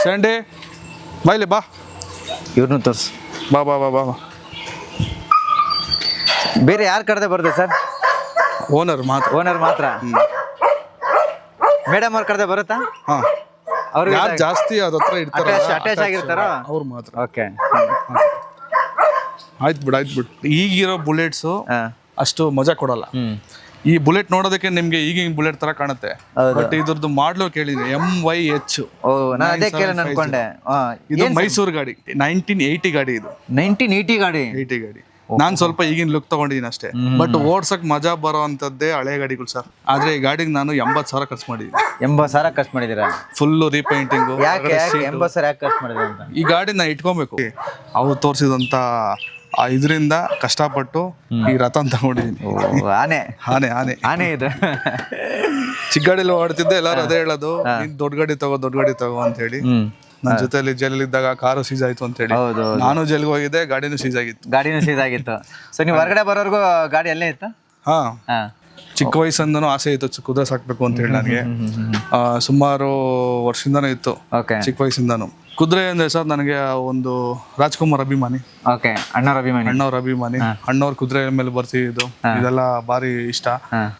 Sunday ಬಾಯ್ಲೆ ಬಾ, ಇವ್ರನ್ನೂ ತೋರಿಸಿ. ಬಾ ಬಾ ಬಾ ಬಾ. ಬೇರೆ ಯಾರು ಕರೆದೇ ಬರುತ್ತೆ ಸರ್? ಓನರ್ ಮಾತ್ರ. ಓನರ್ ಮಾತ್ರ. ಮೇಡಮ್ ಅವ್ರ ಕರೆದೇ ಬರುತ್ತಾ? ಹಾಂ, ಅವ್ರು ಯಾರು ಜಾಸ್ತಿ ಅದ ಹತ್ರ ಇರ್ತಾರ ಅಟ್ಯಾಚ್ ಆಗಿರ್ತಾರೋ ಅವ್ರು ಮಾತ್ರ. ಓಕೆ. ಆಯ್ತು ಬಿಡು. ಈಗಿರೋ ಬುಲೆಟ್ಸು ಅಷ್ಟು ಮಜಾ ಕೊಡಲ್ಲ. ಈ ಬುಲೆಟ್ ನೋಡೋದಕ್ಕೆ ನಿಮ್ಗೆ ಈಗಿನ ಬುಲೆಟ್ ತರ ಕಾಣುತ್ತೆ, ಬಟ್ ಇದ್ರದ್ದು ಮಾಡ್ಲು ಕೇಳಿದ್ರೆ MYH. ಓ, ನಾನು ಅದೇ ಕೇಳೋಣ ಅನ್ಕೊಂಡೆ. ಇದು ಮೈಸೂರು ಗಾಡಿ, 1980 ಗಾಡಿ. ಇದು 1980 ಗಾಡಿ. 80 ಗಾಡಿ. ನಾನ್ ಸ್ವಲ್ಪ ಈಗಿನ ಲುಕ್ ತಗೊಂಡಿದ್ದೀನಿ ಅಷ್ಟೇ, ಬಟ್ ಓಡ್ಸಕ್ ಮಜಾ ಬರೋ ಅಂತದ್ದೇ ಹಳೆ ಗಾಡಿಗಳು ಸರ್. ಆದ್ರೆ ಈ ಗಾಡಿಗೆ ನಾನು 80,000 ಖರ್ಚು ಮಾಡಿದ್ದೀನಿ. 80,000 ಖರ್ಚು ಮಾಡಿದ್ದೀರಾ? ಫುಲ್ಲು ರೀಪೇಂಟಿಂಗು. ಯಾಕೆ 80,000 ಯಾಕೆ ಖರ್ಚು ಮಾಡಿದ್ರೆ ಅಂತ? ಈ ಗಾಡಿ ನಾ ಇಟ್ಕೊಬೇಕು. ಅವ್ರು ತೋರಿಸಿದಂತ ಇದರಿಂದ ಕಷ್ಟಪಟ್ಟು ಈ ರಥನ್ ತಗೊಂಡಿದ್ದೀನಿ. ಆನೆ ಆನೆ ಆನೆ ಆನೆ ಇದು. ಚಿಕ್ಕ ಗಾಡಿಲಿ ಓಡ್ತಿದ್ದೆ, ಎಲ್ಲಾರು ಅದೇ ಹೇಳೋದು, ನೀನ್ ದೊಡ್ಡ ಗಾಡಿ ತಗೋ ಅಂತ ಹೇಳಿ. ನನ್ನ ಜೊತೆಲಿ ಜೈಲಲ್ಲಿ ಇದ್ದಾಗ ಕಾರು ಸೀಸ್ ಆಯ್ತು ಅಂತ ಹೇಳಿ ನಾನು ಜೈಲ್ಗೆ ಹೋಗಿದ್ದೆ, ಗಾಡಿನೂ ಸೀಸ್ ಆಗಿತ್ತು. ಸೊ ನೀವು ಹೊರಗಡೆ ಬರೋರ್ಗು ಗಾಡಿ ಅಲ್ಲೇ ಇತ್ತು? ಹಾ, ಚಿಕ್ಕ ವಯಸ್ಸಿಂದನೂ ಆಸೆ ಇತ್ತು ಕುದುರೆ ಸಾಕ್ಬೇಕು ಅಂತ ಹೇಳಿ ನನಗೆ. ಸುಮಾರು ವರ್ಷದಿಂದನೂ ಇತ್ತು, ಚಿಕ್ಕ ವಯಸ್ಸಿಂದನೂ. ಕುದುರೆ ಅಂದ್ರೆ ಸರ್ ನನಗೆ ಒಂದು ರಾಜ್ಕುಮಾರ್ ಅಭಿಮಾನಿ. ಅಣ್ಣವ್ರ ಅಭಿಮಾನಿ. ಅಣ್ಣವ್ರ ಕುದುರೆ ಮೇಲೆ ಬರ್ತಿದ್ದು ಇದೆಲ್ಲ ಬಾರಿ ಇಷ್ಟ.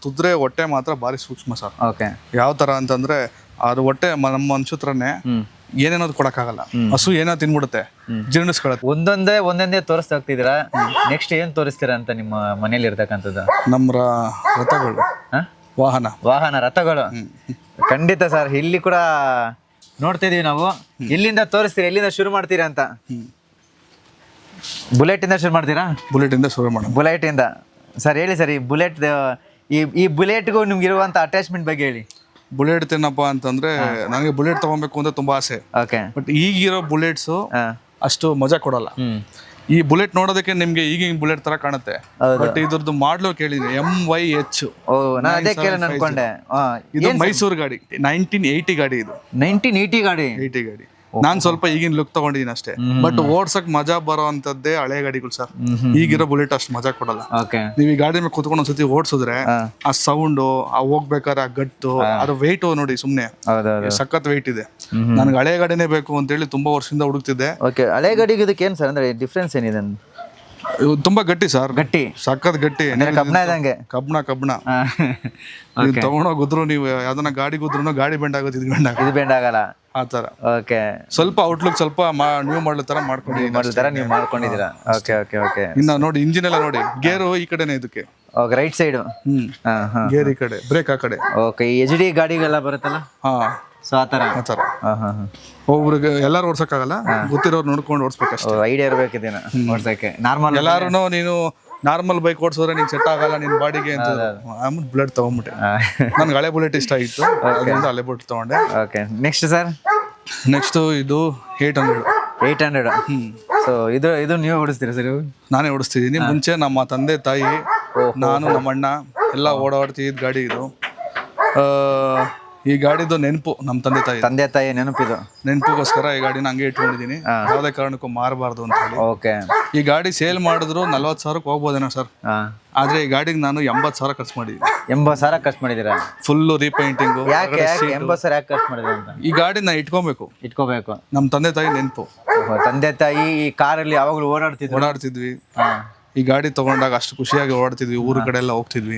ಕುದುರೆ ಹೊಟ್ಟೆ ಮಾತ್ರ ಬಾರಿ ಸೂಕ್ಷ್ಮ ಸರ್. ಯಾವ ತರ ಅಂತಂದ್ರೆ ಅದು ಹೊಟ್ಟೆ ನಮ್ಮ ಮನುಷ್ಯತ್ರನೇ ಏನೇನೋದು ಕೊಡಕ್ಕಾಗಲ್ಲ. ಹಸು ಏನೋ ತಿನ್ಬಿಡುತ್ತೆ, ಜೀರ್ಣಿಸ್ಕೊಳತ್ತೆ. ಒಂದೊಂದೇ ತೋರಿಸ್ತಾ ಹೋಗ್ತಿದ್ದೀರಾ. ನೆಕ್ಸ್ಟ್ ಏನ್ ತೋರಿಸ್ತೀರಾ ಅಂತ ನಿಮ್ಮ ಮನೇಲಿ ಇರ್ತಕ್ಕಂಥದ್ದು? ನಮ್ಮ ರಥಗಳು, ವಾಹನ ರಥಗಳು. ಖಂಡಿತ ಸರ್, ಇಲ್ಲಿ ಕೂಡ ನೋಡ್ತಾ ಇದೀವಿ ನಾವು. ಎಲ್ಲಿಂದ ತೋರಿಸ್ತೀರಾ, ಎಲ್ಲಿಂದ ಶುರು ಮಾಡ್ತೀರಾ ಅಂತ? ಬುಲೆಟ್ ಇಂದ ಶುರು ಮಾಡ್ತೀರಾ? ಬುಲೆಟ್ ಇಂದ ಶುರು ಮಾಡೋಣ. ಬುಲೆಟ್ ಇಂದ ಸರ್ ಹೇಳಿ ಸರ್. ಈ ಬುಲೆಟ್ಗೂ ನಿಮ್ಗೆ ಇರುವಂತ ಅಟ್ಯಾಚ್ಮೆಂಟ್ ಬಗ್ಗೆ ಹೇಳಿ. ಬುಲೆಟ್ ಏನಪ್ಪಾ ಅಂತಂದ್ರೆ, ನನಗೆ ಬುಲೆಟ್ ತಗೊಬೇಕು ಅಂತ ತುಂಬಾ ಆಸೆ. ಬಟ್ ಈಗಿರೋ ಬುಲೆಟ್ಸ್ ಅಷ್ಟು ಮಜಾ ಕೊಡಲ್ಲ. ಈ ಬುಲೆಟ್ ನೋಡೋದಕ್ಕೆ ನಿಮ್ಗೆ ಈಗಿನ ಬುಲೆಟ್ ತರ ಕಾಣುತ್ತೆ, ಬಟ್ ಇದ್ರದ್ದು ಮಾಡ್ಲು ಕೇಳಿದ್ರೆ MYH. ನಾನು ಅದೇ ಕೇಳೋಣ ಅನ್ಕೊಂಡೆ. ಇದು ಮೈಸೂರು ಗಾಡಿ, 1980 ಗಾಡಿ. ಇದು 1980 ಗಾಡಿ. ನಾನ್ ಸ್ವಲ್ಪ ಈಗಿನ ಲುಕ್ ತಗೊಂಡಿದ್ದೀನಿ ಅಷ್ಟೇ, ಬಟ್ ಓಡ್ಸಕ್ ಮಜಾ ಬರೋ ಅಂತದ್ದೇ ಹಳೆ ಗಾಡಿಗಳು ಸರ್. ಈಗಿರೋ ಬುಲೆಟ್ ಅಷ್ಟು ಮಜಾ ಕೊಡಲ್ಲ. ನೀವು ಈ ಗಾಡಿ ಮೇಲೆ ಕುತ್ಕೊಂಡು ಒಂದ್ಸತಿ ಓಡಿಸಿದ್ರೆ ಆ ಸೌಂಡ್, ಆ ಹೋಗ್ಬೇಕಾದ್ರೆ ಆ ಗಟ್ಟು, ಅದು ವೆಯ್ಟ್ ನೋಡಿ ಸುಮ್ನೆ ಸಖತ್ ವೆಯ್ಟ್ ಇದೆ. ನನ್ಗೆ ಹಳೆ ಗಾಡಿನೇ ಬೇಕು ಅಂತ ಹೇಳಿ ತುಂಬಾ ವರ್ಷದಿಂದ ಹುಡುಕ್ತಿದ್ದೆ. ಹಳೆ ಗಾಡಿಗೆ ಇದಕ್ಕೆ ಏನ್ ಸರ್ ಅಂದ್ರೆ ಡಿಫ್ರೆನ್ಸ್ ಏನಿದೆ? ತುಂಬಾ ಗಟ್ಟಿ ಸರ್, ಸಖತ್ ಗಟ್ಟಿ. ಕಬ್ಣ ತಗೊಂಡೋಗಿದ್ರು ನೀವು ಯಾವ್ದನ್ನ ಗಾಡಿ ಗುದ್ರು ಗಾಡಿ ಬೆಂಡ್ ಆಗುತ್ತೆ, ಇದು ಬೆಂಡ್ ಆಗಲ್ಲ ಆ ತರ. ಸ್ವಲ್ಪ ಔಟ್ಲುಕ್ ಸ್ವಲ್ಪ ನ್ಯೂ ಮಾಡಲ್ ತರ ಮಾಡ್ಕೊಂಡಿದ್ದೀರಾ. ಇನ್ನ ನೋಡಿ ಇಂಜಿನ್ ಎಲ್ಲ ನೋಡಿ, ಗೇರು ಈ ಕಡೆನೆ ಇದಕ್ಕೆ ರೈಟ್ ಸೈಡ್, ಗೇರ್ ಈ ಕಡೆ, ಬ್ರೇಕ್ ಆ ಕಡೆ. HD ಗಾಡಿಗೆಲ್ಲ ಬರುತ್ತಲ್ಲ, ಆತರ. ಒಬ್ರಿಗೆ ಎಲ್ಲಾರು ಓಡ್ಸಕ್ಕಾಗಲ್ಲ, ಗೊತ್ತಿರೋರು ನೋಡ್ಕೊಂಡು ಓಡಿಸ್ಬೇಕಷ್ಟೇ. ಐಡಿಯಾ ಇರ್ಬೇಕಿದೇನ ಓಡ್ಸಕ್ಕೆ. ನಾರ್ಮಲ್ ಎಲ್ಲಾರು ನೀನು ನಾರ್ಮಲ್ ಬೈಕ್ ಓಡಿಸಿದ್ರೆ ನಿಂಗೆ ಸೆಟ್ ಆಗಲ್ಲ ನಿನ್ ಬಾಡಿಗೆ ಅಂತ ಬುಲೆಟ್ ತಗೊಂಡ್ಬಿಟ್ಟೆ. ನನ್ಗೆ ಹಳೆ ಬುಲೆಟ್ ಇಷ್ಟ ಆಯ್ತು, ಅದರಿಂದ ಹಳೆ ಬುಲೆಟ್ ತಗೊಂಡೆ. ನೆಕ್ಸ್ಟ್ ಸರ್, ನೆಕ್ಸ್ಟ್ ಇದು 800. ಸೊ ಇದು ನೀವು ಓಡಿಸ್ತೀರಾ ಸರ್? ನಾನೇ ಓಡಿಸ್ತಿದ್ದೀನಿ. ಮುಂಚೆ ನಮ್ಮ ತಂದೆ ತಾಯಿ, ನಾನು, ನಮ್ಮ ಅಣ್ಣ ಎಲ್ಲ ಓಡಾಡ್ತಿದ್ದ ಗಾಡಿ ಇದು. ಈ ಗಾಡಿದು ನೆನಪು ನಮ್ಮ ತಂದೆ ತಾಯಿ ನೆನಪಿಗೋಸ್ಕರ ಈ ಗಾಡಿನ ಹಂಗೆ ಇಟ್ಕೊಂಡಿದ್ದೀನಿ. ಯಾವುದೇ ಕಾರಣಕ್ಕೂ ಮಾರಬಾರ್ದು ಅಂತ ಹೇಳಿ. ಈ ಗಾಡಿ ಸೇಲ್ ಮಾಡಿದ್ರು 40,000 ಹೋಗ್ಬೋದೇನೋ ಸರ್, ಆದ್ರೆ ಈ ಗಾಡಿಗೆ ನಾನು 80,000 ಖರ್ಚು ಮಾಡಿದ್ದೀನಿ. 80,000 ಖರ್ಚು ಮಾಡಿದ್ದೀರಾ? ಫುಲ್ಲು ರೀಪೇಂಟಿಂಗು. 80,000 ಯಾಕೆ ಖರ್ಚು ಮಾಡಿದ್ರೆ ಅಂತ? ಈ ಗಾಡಿ ನಾ ಇಟ್ಕೋಬೇಕು. ನಮ್ಮ ತಂದೆ ತಾಯಿ ನೆನಪು. ತಂದೆ ತಾಯಿ ಈ ಕಾರಲ್ಲಿ ಯಾವಾಗಲೂ ಓಡಾಡ್ತಿದ್ವಿ. ಈ ಗಾಡಿ ತಗೊಂಡಾಗ ಅಷ್ಟು ಖುಷಿಯಾಗಿ ಓಡಾಡ್ತಿದ್ವಿ, ಊರ ಕಡೆ ಎಲ್ಲ ಹೋಗ್ತಿದ್ವಿ,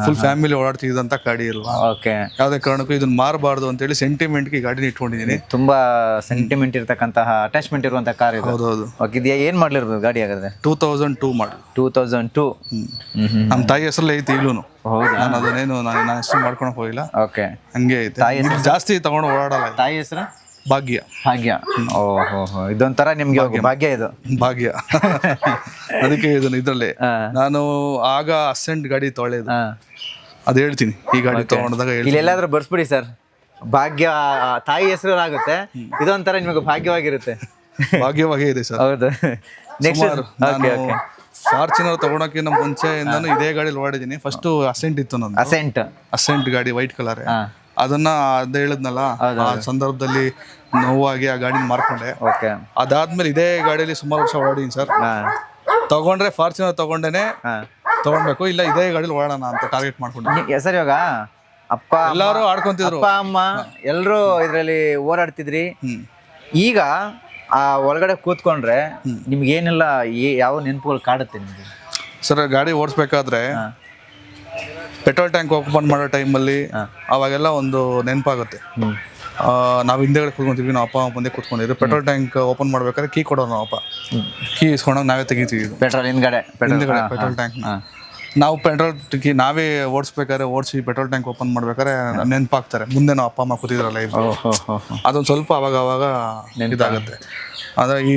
ಫುಲ್ ಫ್ಯಾಮಿಲಿ ಓಡಾಡ್ತಿದ್ದಂತ ಗಾಡಿ ಇಲ್ವಾ. ಯಾವ್ದೇ ಕಾರಣಕ್ಕೂ ಇದನ್ನ ಮಾರಬಾರ್ದು ಅಂತ ಹೇಳಿ ಸೆಂಟಿಮೆಂಟ್ಗೆ ಈ ಗಾಡಿನ ಇಟ್ಕೊಂಡಿದ್ದೀನಿ. ತುಂಬಾ ಸೆಂಟಿಮೆಂಟ್ ಇರ್ತಕ್ಕಂತಹ ಅಟ್ಯಾಚ್ಮೆಂಟ್ ಇರುವಂತ ಕಾರ್ ಇದು. ಹೌದೌದು. ಏನ್ ಮಾಡ್ಲಿರ್ಬೋದು ಗಾಡಿ ಹಾಗಾದ್ರೆ? 2002 ಮಾಡಿ. 2002. ನಮ್ಮ ತಾಯಿ ಹೆಸರಲ್ಲಿ ಐತಿ ಈಗಲೂ. ನಾನು ಅದನ್ನೇನು ನಾನು ಹೆಸರು ಮಾಡ್ಕೊಳಕ್ ಹೋಗಿಲ್ಲ, ಹಂಗೆ ಐತೆ. ಜಾಸ್ತಿ ತಗೊಂಡು ಓಡಾಡಲ್ಲ. ತಾಯಿ ಹೆಸರು ಭಾಗ್ಯ. ಓಹೋ, ಇದೊಂಥರ ನಿಮ್ಗೆ ಭಾಗ್ಯ. ಇದು ಭಾಗ್ಯ. ಅದಕ್ಕೆ ಇದನ್ನು ಇದ್ರಲ್ಲಿ ನಾನು ಆಗ ಅಸೆಂಟ್ ಗಾಡಿ ತೊಳೆದು ಅದ್ ಹೇಳ್ತೀನಿ. ಈ ಗಾಡಿ ತಗೊಂಡಾಗ ಎಲ್ಲಾದ್ರೂ ಬರ್ಸ್ಬಿಡಿ ಸರ್, ಭಾಗ್ಯ ತಾಯಿ ಹೆಸರು ಆಗುತ್ತೆ. ಇದೊಂಥರ ನಿಮಗೆ ಭಾಗ್ಯವಾಗಿರುತ್ತೆ. ಭಾಗ್ಯವಾಗೇ ಇದೆ ಸರ್. ಹೌದು. ಫಾರ್ಚುನರ್ ತಗೊಳಕ್ಕಿಂತ ಮುಂಚೆಯಿಂದಾನು ಇದೇ ಗಾಡಿಲಿ ಓಡಿದ್ದೀನಿ. ಫಸ್ಟ್ ಅಸೆಂಟ್ ಇತ್ತು ನಂದು. ಅಸೆಂಟ್ ಗಾಡಿ ವೈಟ್ ಕಲರ್. ಅದನ್ನ ಅದೇ ಹೇಳಿದ್ನಲ್ಲ, ಆ ಸಂದರ್ಭದಲ್ಲಿ ನೋವಾಗಿ ಆ ಗಾಡಿನ ಮಾರ್ಕೊಂಡೆ. ಅದಾದ್ಮೇಲೆ ಇದೇ ಗಾಡಿಯಲ್ಲಿ ಸುಮಾರು ವರ್ಷ ಓಡಾಡಿದ್ದೀನಿ ಸರ್. ತಗೊಂಡ್ರೆ ಫಾರ್ಚುನರ್ ತಗೊಂಡ್ಬೇಕು, ಇಲ್ಲ ಇದೇ ಗಾಡಿಲಿ ಓಡೋಣ ಅಂತ ಟಾರ್ಗೆಟ್ ಮಾಡ್ಕೊಂಡೆ ಸರ್. ಇವಾಗ ಅಪ್ಪ ಎಲ್ಲಾರು ಆಡ್ಕೊಂತಿದ್ರು, ಅಪ್ಪ ಅಮ್ಮ ಎಲ್ರು ಇದ್ರಲ್ಲಿ ಓಡಾಡ್ತಿದ್ರಿ. ಈಗ ಆ ಒಳಗಡೆ ಕೂತ್ಕೊಂಡ್ರೆ ನಿಮ್ಗೆ ಏನೆಲ್ಲ ಯಾವ ನೆನಪುಗಳು ಕಾಡುತ್ತೆ ನಿಮಗೆ? ಸರ್ ಗಾಡಿ ಓಡಿಸ್ಬೇಕಾದ್ರೆ ಪೆಟ್ರೋಲ್ ಟ್ಯಾಂಕ್ ಓಪನ್ ಮಾಡೋ ಟೈಮಲ್ಲಿ ಅವಾಗೆಲ್ಲ ಒಂದು ನೆನಪಾಗುತ್ತೆ. ನಾವು ಹಿಂದೆಗಡೆ ಕೂತ್ಕೊಂತೀವಿ, ನಾವು ಅಪ್ಪ ಮುಂದೆ ಕೂತ್ಕೊಂಡಿದ್ರು. ಪೆಟ್ರೋಲ್ ಟ್ಯಾಂಕ್ ಓಪನ್ ಮಾಡ್ಬೇಕಾದ್ರೆ ಕೀ ಕೊಡೋರು ನಾವು ಅಪ್ಪ, ಕೀ ಇಸ್ಕೊಂಡಾಗ ನಾವೇ ತೆಗಿತೀವಿ ಪೆಟ್ರೋಲ್ ಹಿಂದ್ಗಡೆ ಪೆಟ್ರೋಲ್ ಟ್ಯಾಂಕ್. ನಾವು ಪೆಟ್ರೋಲ್ ನಾವೇ ಓಡಿಸ್ಬೇಕಾದ್ರೆ ಓಡಿಸಿ ಪೆಟ್ರೋಲ್ ಟ್ಯಾಂಕ್ ಓಪನ್ ಮಾಡ್ಬೇಕಾದ್ರೆ ನೆನಪಾಗ್ತಾರೆ ಮುಂದೆ ನಾವು ಅಪ್ಪ ಅಮ್ಮ ಕೂತಿದ್ರಲ್ಲ ಇಬ್ರು. ಅದೊಂದು ಸ್ವಲ್ಪ ಅವಾಗ ಇದಾಗುತ್ತೆ. ಆದರೆ ಈ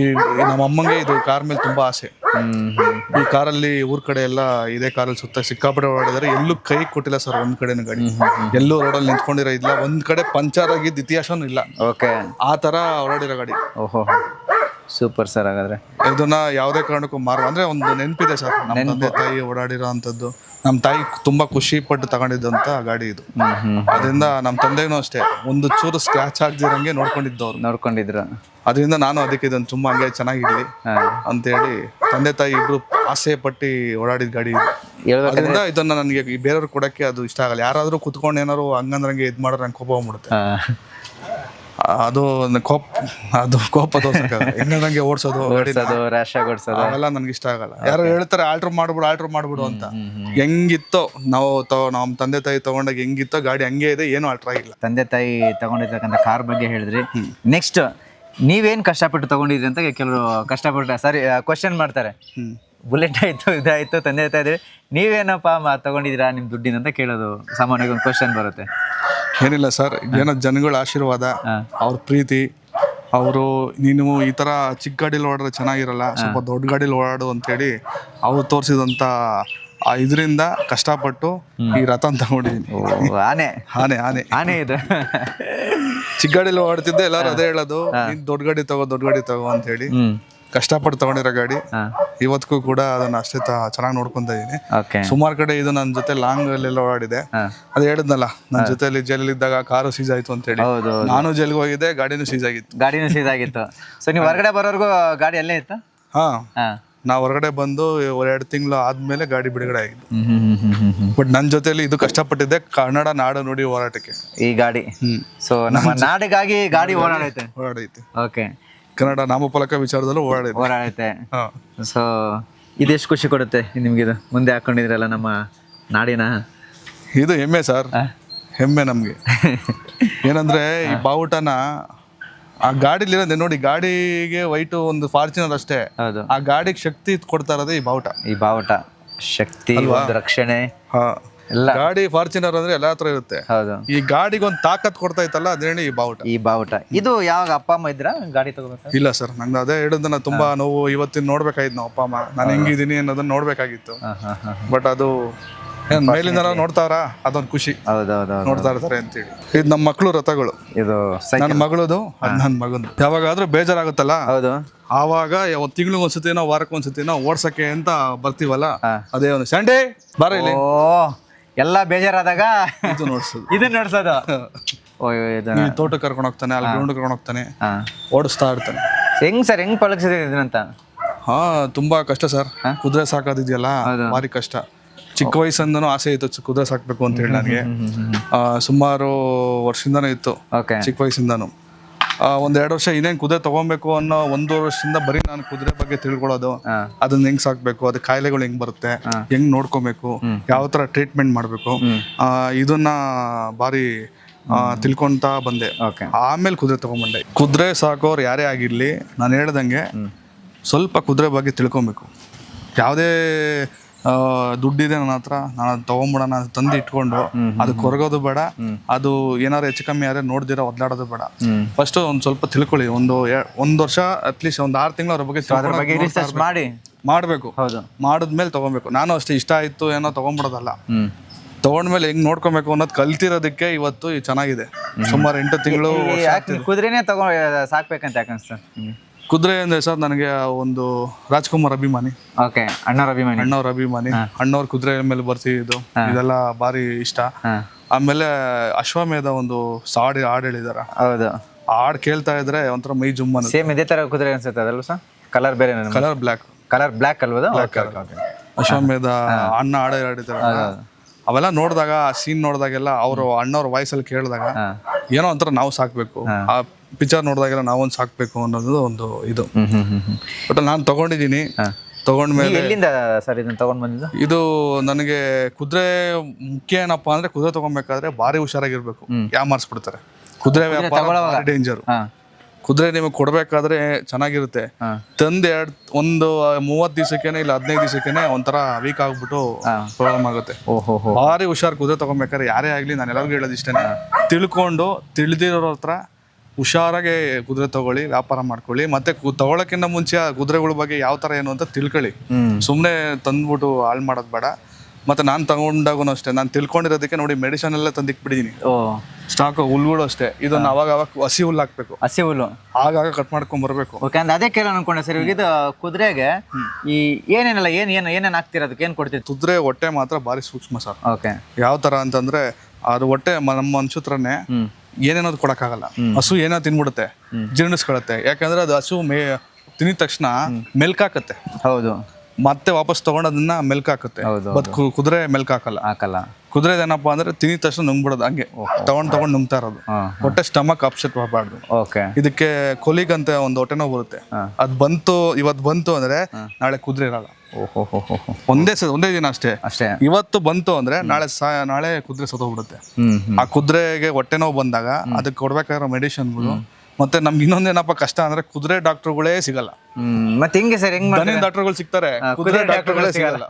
ನಮ್ಮ ಅಮ್ಮಂಗೆ ಇದು ಕಾರ್ ಮೇಲೆ ತುಂಬಾ ಆಸೆ. ಈ ಕಾರಲ್ಲಿ ಊರ್ ಕಡೆ ಎಲ್ಲ ಇದೇ ಕಾರಲ್ಲಿ ಸುತ್ತ ಸಿಕ್ಕಾಪಟ್ಟೆ ಓಡಾಡಿದರೆ ಎಲ್ಲೂ ಕೈ ಕೊಟ್ಟಿಲ್ಲ ಸರ್. ಒಂದ್ ಕಡೆನೂ ಗಾಡಿ ಎಲ್ಲೂ ರೋಡಲ್ಲಿ ನಿಂತ್ಕೊಂಡಿರೋ ಇಲ್ಲ, ಒಂದ್ ಕಡೆ ಪಂಚರ್ ಆಗಿದ್ದ ಇತಿಹಾಸನೂ ಇಲ್ಲ. ಆ ತರ ಓಡಾಡಿರೋ ಗಾಡಿ. ಓಹೋ, ಸೂಪರ್ ಸರ್. ಹಾಗಾದ್ರೆ ಇದನ್ನ ಯಾವುದೇ ಕಾರಣಕ್ಕೂ ಅಂದ್ರೆ ಒಂದು ನೆನಪಿದೆ ಸರ್. ನಮ್ಮ ತಂದೆ ತಾಯಿ ಓಡಾಡಿರೋ ಅಂಥದ್ದು, ನಮ್ಮ ತಾಯಿ ತುಂಬಾ ಖುಷಿ ಪಟ್ಟು ತಗೊಂಡಿದ್ದಂತ ಗಾಡಿ ಇದು. ಅದರಿಂದ ನಮ್ಮ ತಂದೆನೂ ಅಷ್ಟೇ ಒಂದು ಚೂರು ಸ್ಕ್ರಾಚ್ ಆಗದಿರಂಗೆ ನೋಡ್ಕೊಂಡಿದ್ರು. ಅದರಿಂದ ನಾನು ಅದಕ್ಕೆ ಇದನ್ನು ತುಂಬಾ ಹಂಗೆ ಚೆನ್ನಾಗಿರ್ಲಿ ಅಂತೇಳಿ ತಂದೆ ತಾಯಿ ಇಬ್ರು ಆಸೆ ಪಟ್ಟಿ ಓಡಾಡಿದ ಗಾಡಿ ಇದು. ಅದರಿಂದ ಇದನ್ನ ನನಗೆ ಬೇರೆಯವ್ರು ಕೊಡಕ್ಕೆ ಅದು ಇಷ್ಟ ಆಗಲ್ಲ. ಯಾರಾದ್ರೂ ಕುತ್ಕೊಂಡು ಏನಾರು ಹಂಗಂದ್ರಂಗೆ ಇದ್ ಮಾಡಿದ್ರೆ ನಂಗೆ ಕೋಪ ಬಂದ್ಬಿಡುತ್ತೆ. ಅದು ಕೋಪ ತೋರ್ಸಕ್ಕಾಗಲ್ಲ. ಹೆಂಗಂಗೆ ಓಡಿಸೋದು ಅವೆಲ್ಲ ನನ್ಗೆ ಇಷ್ಟ ಆಗಲ್ಲ. ಯಾರು ಹೇಳ್ತಾರೆ ಆಲ್ಟ್ರ್ ಮಾಡ್ಬಿಡು ಅಂತ. ಹೆಂಗಿತ್ತೋ ನಮ್ಮ ತಂದೆ ತಾಯಿ ತಗೊಂಡಾಗ ಹೆಂಗಿತ್ತೋ ಗಾಡಿ ಹಂಗೆ ಇದೆ, ಏನು ಆಲ್ಟ್ರ್ ಆಗಿಲ್ಲ. ತಂದೆ ತಾಯಿ ತಗೊಂಡಿರ್ತಕ್ಕಂಥ ಕಾರ್ ಬಗ್ಗೆ ಹೇಳಿದ್ರಿ. ನೆಕ್ಸ್ಟ್ ನೀವೇನ್ ಕಷ್ಟಪಟ್ಟು ತಗೊಂಡಿದ್ರಿ ಅಂತ ಕೆಲವರು ಕಷ್ಟಪಟ್ಟು ಕ್ವಶನ್ ಮಾಡ್ತಾರೆ. ಬುಲೆಟ್ ಆಯ್ತು, ಇದಾಯ್ತು, ತಂದೆ ತಾಯಿ ನೀವೇನಪ್ಪ ತಗೊಂಡಿದ್ದೀರಾ ನಿಮ್ ದುಡ್ಡಿನ ಅಂತ ಕೇಳೋದು ಸಾಮಾನ್ಯವಾಗಿ ಒಂದು ಕ್ವಶನ್ ಬರುತ್ತೆ. ಏನಿಲ್ಲ ಸರ್, ಏನೋ ಜನಗಳ ಆಶೀರ್ವಾದ, ಅವ್ರ ಪ್ರೀತಿ, ಅವರು ನೀನು ಈ ತರ ಚಿಕ್ಕ ಗಾಡಿಲಿ ಓಡಾಡ್ರೆ ಚೆನ್ನಾಗಿರಲ್ಲ, ಸ್ವಲ್ಪ ದೊಡ್ಡ ಗಾಡಿಲಿ ಓಡಾಡು ಅಂತೇಳಿ ಅವ್ರು ತೋರಿಸಿದಂತ ಇದರಿಂದ ಕಷ್ಟಪಟ್ಟು ಈ ರಥನ ತಗೊಂಡಿದ್ದೀನಿ. ಆನೆ ಇದು ಚಿಕ್ಕ ಗಾಡಿಲಿ ಓಡಾಡ್ತಿದ್ದೆ, ಎಲ್ಲಾರು ಅದೇ ಹೇಳೋದು, ನೀನ್ ದೊಡ್ಡ ಗಾಡಿ ತಗೋ ಅಂತ ಹೇಳಿ. ಕಷ್ಟಪಟ್ಟು ತಗೊಂಡಿರೋ ಗಾಡಿ. ಇವತ್ತಿಗೂ ಕೂಡ ಅದನ್ನ ಅಷ್ಟೇ ಚೆನ್ನಾಗಿ ನೋಡ್ಕೊಂತ ಇದೀನಿ. ಸುಮಾರು ಕಡೆ ಇದು ನನ್ನ ಜೊತೆ ಲಾಂಗ್ ಅಲ್ಲೆಲ್ಲ ಓಡಾಡಿದೆ. ಅದು ಹೇಳಿದ್ನಲ್ಲ, ನನ್ನ ಜೊತೆಲಿ ಜೈಲಲ್ಲಿ ಇದ್ದಾಗ ಕಾರು ಸೀಸ್ ಆಯ್ತು ಅಂತ ಹೇಳಿ. ನಾನು ಜೈಲ್ಗೆ ಹೋಗಿದ್ದೆ, ಗಾಡಿನೂ ಸೀಸ್ ಆಗಿತ್ತು. ಸೊ ನೀವು ಹೊರಗಡೆ ಬರೋರ್ಗು ಗಾಡಿ ಅಲ್ಲೇ ಇತ್ತು? ನಾವು ಹೊರಗಡೆ ಬಂದು 2 ತಿಂಗಳು ಆದ್ಮೇಲೆ ಗಾಡಿ ಬಿಡುಗಡೆ ಆಗಿದ್ದು. ಬಟ್ ನನ್ನ ಜೊತೆಲಿ ಇದು ಕಷ್ಟಪಟ್ಟಿದ್ದೆ ಕನ್ನಡ ನಾಡು ನುಡಿ ಹೋರಾಟಕ್ಕೆ ಈ ಗಾಡಿ. ಸೊ ನಮ್ಮ ನಾಡಿಗಾಗಿ ಗಾಡಿ ಓಡಾಡೈತೆ. ಓಕೆ, ಕನ್ನಡ ನಾಮಫಲಕ ವಿಚಾರದಲ್ಲೂ ಓಡಾಡೈತೆ. ಸೊ ಇದೆಷ್ಟು ಖುಷಿ ಕೊಡುತ್ತೆ ನಿಮ್ಗಿದು ಮುಂದೆ ಹಾಕೊಂಡಿದ್ರಲ್ಲ ನಮ್ಮ ನಾಡಿನ? ಇದು ಹೆಮ್ಮೆ ಸರ್, ಹೆಮ್ಮೆ ನಮ್ಗೆ. ಏನಂದ್ರೆ ಈ ಬಾವುಟನ ಆ ಗಾಡಿಲಿರೋದೆ ನೋಡಿ, ಗಾಡಿಗೆ ವೈಟ್ ಒಂದು ಫಾರ್ಚುನರ್ ಅಷ್ಟೇ, ಆ ಗಾಡಿಗೆ ಶಕ್ತಿ ಕೊಡ್ತಾ ಇರೋದೇ ಈ ಬಾವುಟ. ಶಕ್ತಿ, ರಕ್ಷಣೆ. ಗಾಡಿ ಫಾರ್ಚುನರ್ ಅಂದ್ರೆ ಎಲ್ಲಾ ಹತ್ರ ಇರುತ್ತೆ. ಈ ಗಾಡಿಗೆ ಒಂದು ತಾಕತ್ ಕೊಡ್ತಾ ಇತ್ತಲ್ಲ, ಅದೇಳಿ ಈ ಬಾವುಟ. ಇದು ಯಾವಾಗ ಅಪ್ಪ ಅಮ್ಮ ಇದ್ರ ಗಾಡಿ ತಗೋಬೇಕು? ಇಲ್ಲ ಸರ್, ನಂಗೆ ಅದೇ ಹೇಳಿದ್ನ ತುಂಬಾ ನೋವು. ಇವತ್ತಿನ ನೋಡ್ಬೇಕಾಗಿತ್ತು ನಾವು ಅಪ್ಪ ಅಮ್ಮ, ನಾನು ಹೆಂಗಿದೀನಿ ಅನ್ನೋದನ್ನ ನೋಡ್ಬೇಕಾಗಿತ್ತು. ಬಟ್ ಅದು ಮೇಲಿಂದ ನೋಡ್ತಾರ, ಅದೊಂದು ಖುಷಿ. ನೋಡ್ತಾ ಇರ್ತಾರೆ ಅಂತೇಳಿ. ಇದು ನಮ್ಮ ಮಕ್ಳು ರಥಗಳು. ಇದು ನನ್ನ ಮಗಳದು, ನನ್ನ ಮಗಂದು. ಯಾವಾಗಾದ್ರೂ ಬೇಜಾರಾಗುತ್ತಲ್ಲ, ಆವಾಗ ಒಂದು ತಿಂಗ್ಳಿಗೆ ಒಂದ್ಸತಿನೋ ವಾರಕ್ಕೆ ಒಂದ್ಸತಿನೋ ಓಡ್ಸಕ್ಕೆ ಅಂತ ಬರ್ತೀವಲ್ಲ, ಅದೇ ಒಂದು ಸಂಡೇ ಬಾರ ಇಲ್ಲಿ ಎಲ್ಲ ಬೇಜಾರಾದಾಗ ಇದನ್ನ ನೋಡ್ಸೋದು. ತೋಟಕ್ಕೆ ಕರ್ಕೊಂಡು ಹೋಗ್ತಾನೆ, ಅಲ್ಲಿ ಗ್ರೌಂಡ್ ಕರ್ಕೊಂಡು ಹೋಗ್ತಾನೆ, ಓಡಿಸ್ತಾ ಇರ್ತಾನೆ. ಹೆಂಗ್ ಪಳಗಿಸಿದಂತ? ತುಂಬಾ ಕಷ್ಟ ಸರ್. ಕುದುರೆ ಸಾಕೋದಿದೆಯಲ್ಲ, ಭಾರಿ ಕಷ್ಟ. ಚಿಕ್ಕ ವಯಸ್ಸಿಂದನೂ ಆಸೆ ಇತ್ತು ಕುದುರೆ ಸಾಕ್ಬೇಕು ಅಂತ ಹೇಳಿ ನನಗೆ. ಸುಮಾರು ವರ್ಷದಿಂದನೂ ಇತ್ತು, ಚಿಕ್ಕ ವಯಸ್ಸಿಂದನೂ. 1-2 ವರ್ಷ ಇನ್ನೇನು ಕುದುರೆ ತಗೊಬೇಕು ಅನ್ನೋ 1 ವರ್ಷದಿಂದ ಬರೀ ನಾನು ಕುದುರೆ ಬಗ್ಗೆ ತಿಳ್ಕೊಳ್ಳೋದು, ಅದನ್ನ ಹೆಂಗ್ ಸಾಕ್ಬೇಕು, ಅದ್ ಕಾಯಿಲೆಗಳು ಹೆಂಗ್ ಬರುತ್ತೆ, ಹೆಂಗ್ ನೋಡ್ಕೊಬೇಕು, ಯಾವ ತರ ಟ್ರೀಟ್ಮೆಂಟ್ ಮಾಡ್ಬೇಕು, ಇದನ್ನ ಬಾರಿ ತಿಳ್ಕೊಂತ ಬಂದೆ. ಆಮೇಲೆ ಕುದುರೆ ತಗೊಂಡ್ಬಂದೆ. ಕುದುರೆ ಸಾಕೋರು ಯಾರೇ ಆಗಿರ್ಲಿ, ನಾನು ಹೇಳ್ದಂಗೆ ಸ್ವಲ್ಪ ಕುದುರೆ ಬಗ್ಗೆ ತಿಳ್ಕೊಬೇಕು. ಯಾವುದೇ ದುಡ್ಡಿದೆ ನನ್ನ ಹತ್ರ, ನಾನು ಅದು ತಗೊಂಬಿಡೋಣ, ತಂದು ಇಟ್ಕೊಂಡು ಅದು ಕೊರಗೋದು ಬೇಡ, ಅದು ಏನಾರು ಹೆಚ್ಚು ಕಮ್ಮಿ ಆದ್ರೆ ನೋಡ್ದಿರೋ ಒದ್ಲಾಡೋದು ಬೇಡ. ಫಸ್ಟ್ ಒಂದ್ ಸ್ವಲ್ಪ ತಿಳ್ಕೊಳ್ಳಿ. ಒಂದು ವರ್ಷ ಅಟ್ಲೀಸ್ಟ್ 6 ತಿಂಗಳು ಅವ್ರ ಬಗ್ಗೆ ಮಾಡ್ಬೇಕು. ಮಾಡಿದ್ಮೇಲೆ ತಗೊಬೇಕು. ನಾನು ಅಷ್ಟೇ, ಇಷ್ಟ ಆಯ್ತು ಏನೋ ತಗೊಂಡ್ಬಿಡೋದಲ್ಲ, ತಗೊಂಡ್ಮೇಲೆ ಹೆಂಗ್ ನೋಡ್ಕೊಬೇಕು ಅನ್ನೋದು ಕಲ್ತಿರೋದಕ್ಕೆ ಇವತ್ತು ಚೆನ್ನಾಗಿದೆ. ಸುಮಾರು 8 ತಿಂಗಳು ಕುದುರೆನೇ ಸಾಕ್ಬೇಕಂತ ಯಾಕೆ ಅನ್ಸ್ತ? ಕುದುರೆ ಅಂದ್ರೆ ಸರ್ ನನಗೆ ಒಂದು ರಾಜ್ಕುಮಾರ್ ಅಭಿಮಾನಿ. ಅಣ್ಣವ್ರ ಅಭಿಮಾನಿ. ಅಣ್ಣವ್ರ ಕುದುರೆ ಮೇಲೆ ಬರ್ತಿದ್ದು ಇದೆಲ್ಲ ಬಾರಿ ಇಷ್ಟ. ಆಮೇಲೆ ಅಶ್ವಮೇಧ ಒಂದು ಹಾಡು ಹೇಳಿದಾರ, ಹಾಡು ಕೇಳ್ತಾ ಇದ್ರೆ ಒಂಥರ ಮೈ ಜುಮ್ ಅನ್ನೋದು. ಸೇಮ್ ಇದೇ ತರ ಕುದುರೆ ಅನ್ಸುತ್ತೆ ಅದಲ್ಲ ಸರ್? ಕಲರ್ ಬೇರೆ? ಕಲರ್ ಬ್ಲ್ಯಾಕ್ ಅಲ್ವಾ? ಅಶ್ವಮೇಧ ಅಣ್ಣ ಹಾಡು ಹೇಳಿದಾರ. ಅವೆಲ್ಲ ನೋಡಿದಾಗ, ಆ ಸೀನ್ ನೋಡಿದಾಗೆಲ್ಲ ಅವರು ಅಣ್ಣವ್ರ ವಾಯ್ಸಲ್ಲಿ ಕೇಳಿದಾಗ ಏನೋ ಒಂಥರ ನಾವು ಸಾಕ್ಬೇಕು. ಆ ಪಿಕ್ಚರ್ ನೋಡಿದಾಗೆಲ್ಲ ನಾವೊಂದು ಸಾಕ್ಬೇಕು ಅನ್ನೋದು ಒಂದು ಇದು. ಬಟ್ ನಾನು ತಗೊಂಡಿದ್ದೀನಿ. ತಗೊಂಡ್ಮೇಲೆ ಎಲ್ಲಿಂದ ಸರ್ ಇದನ್ನ ತಗೊಂಡ್ ಬಂದಿದ್ದು? ಇದು ನನಗೆ ಕುದುರೆ ಮುಖ್ಯ ಏನಪ್ಪಾ ಅಂದ್ರೆ, ಕುದುರೆ ತಗೊಬೇಕಾದ್ರೆ ಭಾರಿ ಹುಷಾರಾಗಿರ್ಬೇಕು. ಯಾಮಾರಿಸ್ಬಿಡ್ತಾರೆ ಕುದುರೆ ವ್ಯಾಪಾರ, ಡೇಂಜರ್. ಕುದುರೆ ನಿಮಗೆ ಕೊಡ್ಬೇಕಾದ್ರೆ ಚೆನ್ನಾಗಿರುತ್ತೆ, ತಂದೆ ಒಂದು 30 ದಿವಸಕ್ಕೇನೆ ಇಲ್ಲ 15 ದಿವಸಕ್ಕೇನೆ ಒಂಥರ ವೀಕ್ ಆಗ್ಬಿಟ್ಟು ಪ್ರಾಬ್ಲಮ್ ಆಗುತ್ತೆ. ಭಾರಿ ಹುಷಾರ್ ಕುದುರೆ ತಗೊಬೇಕಾದ್ರೆ ಯಾರೇ ಆಗ್ಲಿ, ನಾನು ಎಲ್ಲರಿಗೂ ಹೇಳೋದು ಇಷ್ಟೇನೆ, ತಿಳ್ಕೊಂಡು ತಿಳಿದಿರೋರ ಹತ್ರ ಹುಷಾರಾಗಿ ಕುದುರೆ ತಗೊಳ್ಳಿ, ವ್ಯಾಪಾರ ಮಾಡ್ಕೊಳ್ಳಿ. ಮತ್ತೆ ತಗೊಳಕ್ಕಿಂತ ಮುಂಚೆ ಆ ಕುದುರೆಗಳ ಬಗ್ಗೆ ಯಾವ ತರ ಏನು ಅಂತ ತಿಳ್ಕೊಳ್ಳಿ. ಸುಮ್ಮನೆ ತಂದ್ಬಿಟ್ಟು ಹಾಳು ಮಾಡೋದು ಬೇಡ. ಮತ್ತೆ ನಾನು ತಗೊಂಡಾಗೂ ಅಷ್ಟೇ, ನಾನು ತಿಳ್ಕೊಂಡಿರೋದಕ್ಕೆ ನೋಡಿ ಮೆಡಿಸಿನ್ ಎಲ್ಲ ತಂದಿಕ್ಬಿಟ್ಟಿದ್ದೀನಿ. ಸ್ಟಾಕ್ ಹುಲ್ಗಳು ಅಷ್ಟೇ, ಇದನ್ನ ಅವಾಗ ಹಸಿ ಹುಲ್ಲು ಹಾಕ್ಬೇಕು, ಹಸಿ ಹುಲ್ಲು ಆಗಾಗ ಕಟ್ ಮಾಡ್ಕೊಂಡ್ ಬರ್ಬೇಕು. ಓಕೆ, ಅಂದ್ರೆ ಅದೇ ಕೇಳೋಣ ಅನ್ಕೊಂಡೆ ಸರ್. ಇದು ಕುದುರೆಗೆ ಈ ಏನೇನಲ್ಲ ಏನೇನ್ ಹಾಕ್ತಿರ, ಅದಕ್ಕೆ ಏನ್ ಕೊಡ್ತೀವಿ? ಕುದುರೆ ಹೊಟ್ಟೆ ಮಾತ್ರ ಭಾರಿ ಸೂಕ್ಷ್ಮ ಸರ್. ಓಕೆ, ಯಾವ ತರ ಅಂತಂದ್ರೆ ಅದು ಹೊಟ್ಟೆ ನಮ್ಮ ಮನುಷ್ಯತ್ರನೇ ಏನೇನೋದು ಕೊಡಕ್ಕಾಗಲ್ಲ. ಹಸು ಏನೋ ತಿನ್ಬಿಡುತ್ತೆ, ಜೀರ್ಣಿಸ್ಕೊಳತ್ತೆ. ಯಾಕಂದ್ರೆ ಅದು ಹಸು ತಿನ್ನಿದ ತಕ್ಷಣ ಮೆಲ್ಕಾಕತ್ತೆ. ಹೌದು, ಮತ್ತೆ ವಾಪಸ್ ತಗೊಂಡದನ್ನ ಮೆಲ್ಕಾಕತ್ತೆ. ಬಟ್ ಕುದುರೆ ಮೆಲ್ಕ್ ಹಾಕಲ್ಲ. ಕುದುರೆ ಏನಪ್ಪಾ ಅಂದ್ರೆ ತಿನ್ನಿದ ತಕ್ಷಣ ನುಂಗ್ಬಿಡೋದು, ಹಂಗೆ ತಗೊಂಡ್ ನುಂಗ್ತಾ ಇರೋದು. ಹೊಟ್ಟೆ ಸ್ಟಮಕ್ ಅಪ್ಸೆಟ್ ಮಾಡಬಾರ್ದು. ಇದಕ್ಕೆ ಕೊಲಿಗ್ ಅಂತ ಒಂದು ಹೊಟ್ಟೆ ನೋವು ಬರುತ್ತೆ. ಅದ್ ಇವತ್ತು ಬಂತು ಅಂದ್ರೆ ನಾಳೆ ಕುದುರೆ ಇರಲ್ಲ. ಒಂದೇ ದಿನ ಅಷ್ಟೇ. ಇವತ್ತು ಬಂತು ಅಂದ್ರೆ ನಾಳೆ ಕುದುರೆ ಸತ್ತೋಗ್ಬಿಡುತ್ತೆ. ಆ ಕುದುರೆಗೆ ಹೊಟ್ಟೆ ನೋವು ಬಂದಾಗ ಅದಕ್ಕೆ ಕೊಡ್ಬೇಕಾಗಿರೋ ಮೆಡಿಸಿನ್ಗಳು. ಮತ್ತೆ ನಮ್ಗೆ ಇನ್ನೊಂದೇನಪ್ಪ ಕಷ್ಟ ಅಂದ್ರೆ ಕುದುರೆ ಡಾಕ್ಟರ್ಗಳೇ ಸಿಗಲ್ಲ. ಮತ್ತೆ ಹಿಂಗೆ ಸರ್, ಹೆಂಗ್ ಡಾಕ್ಟರ್ಗಳು ಸಿಗ್ತಾರೆ, ಕುದುರೆ ಡಾಕ್ಟರ್ಗಳೇ ಸಿಗಲ್ಲ.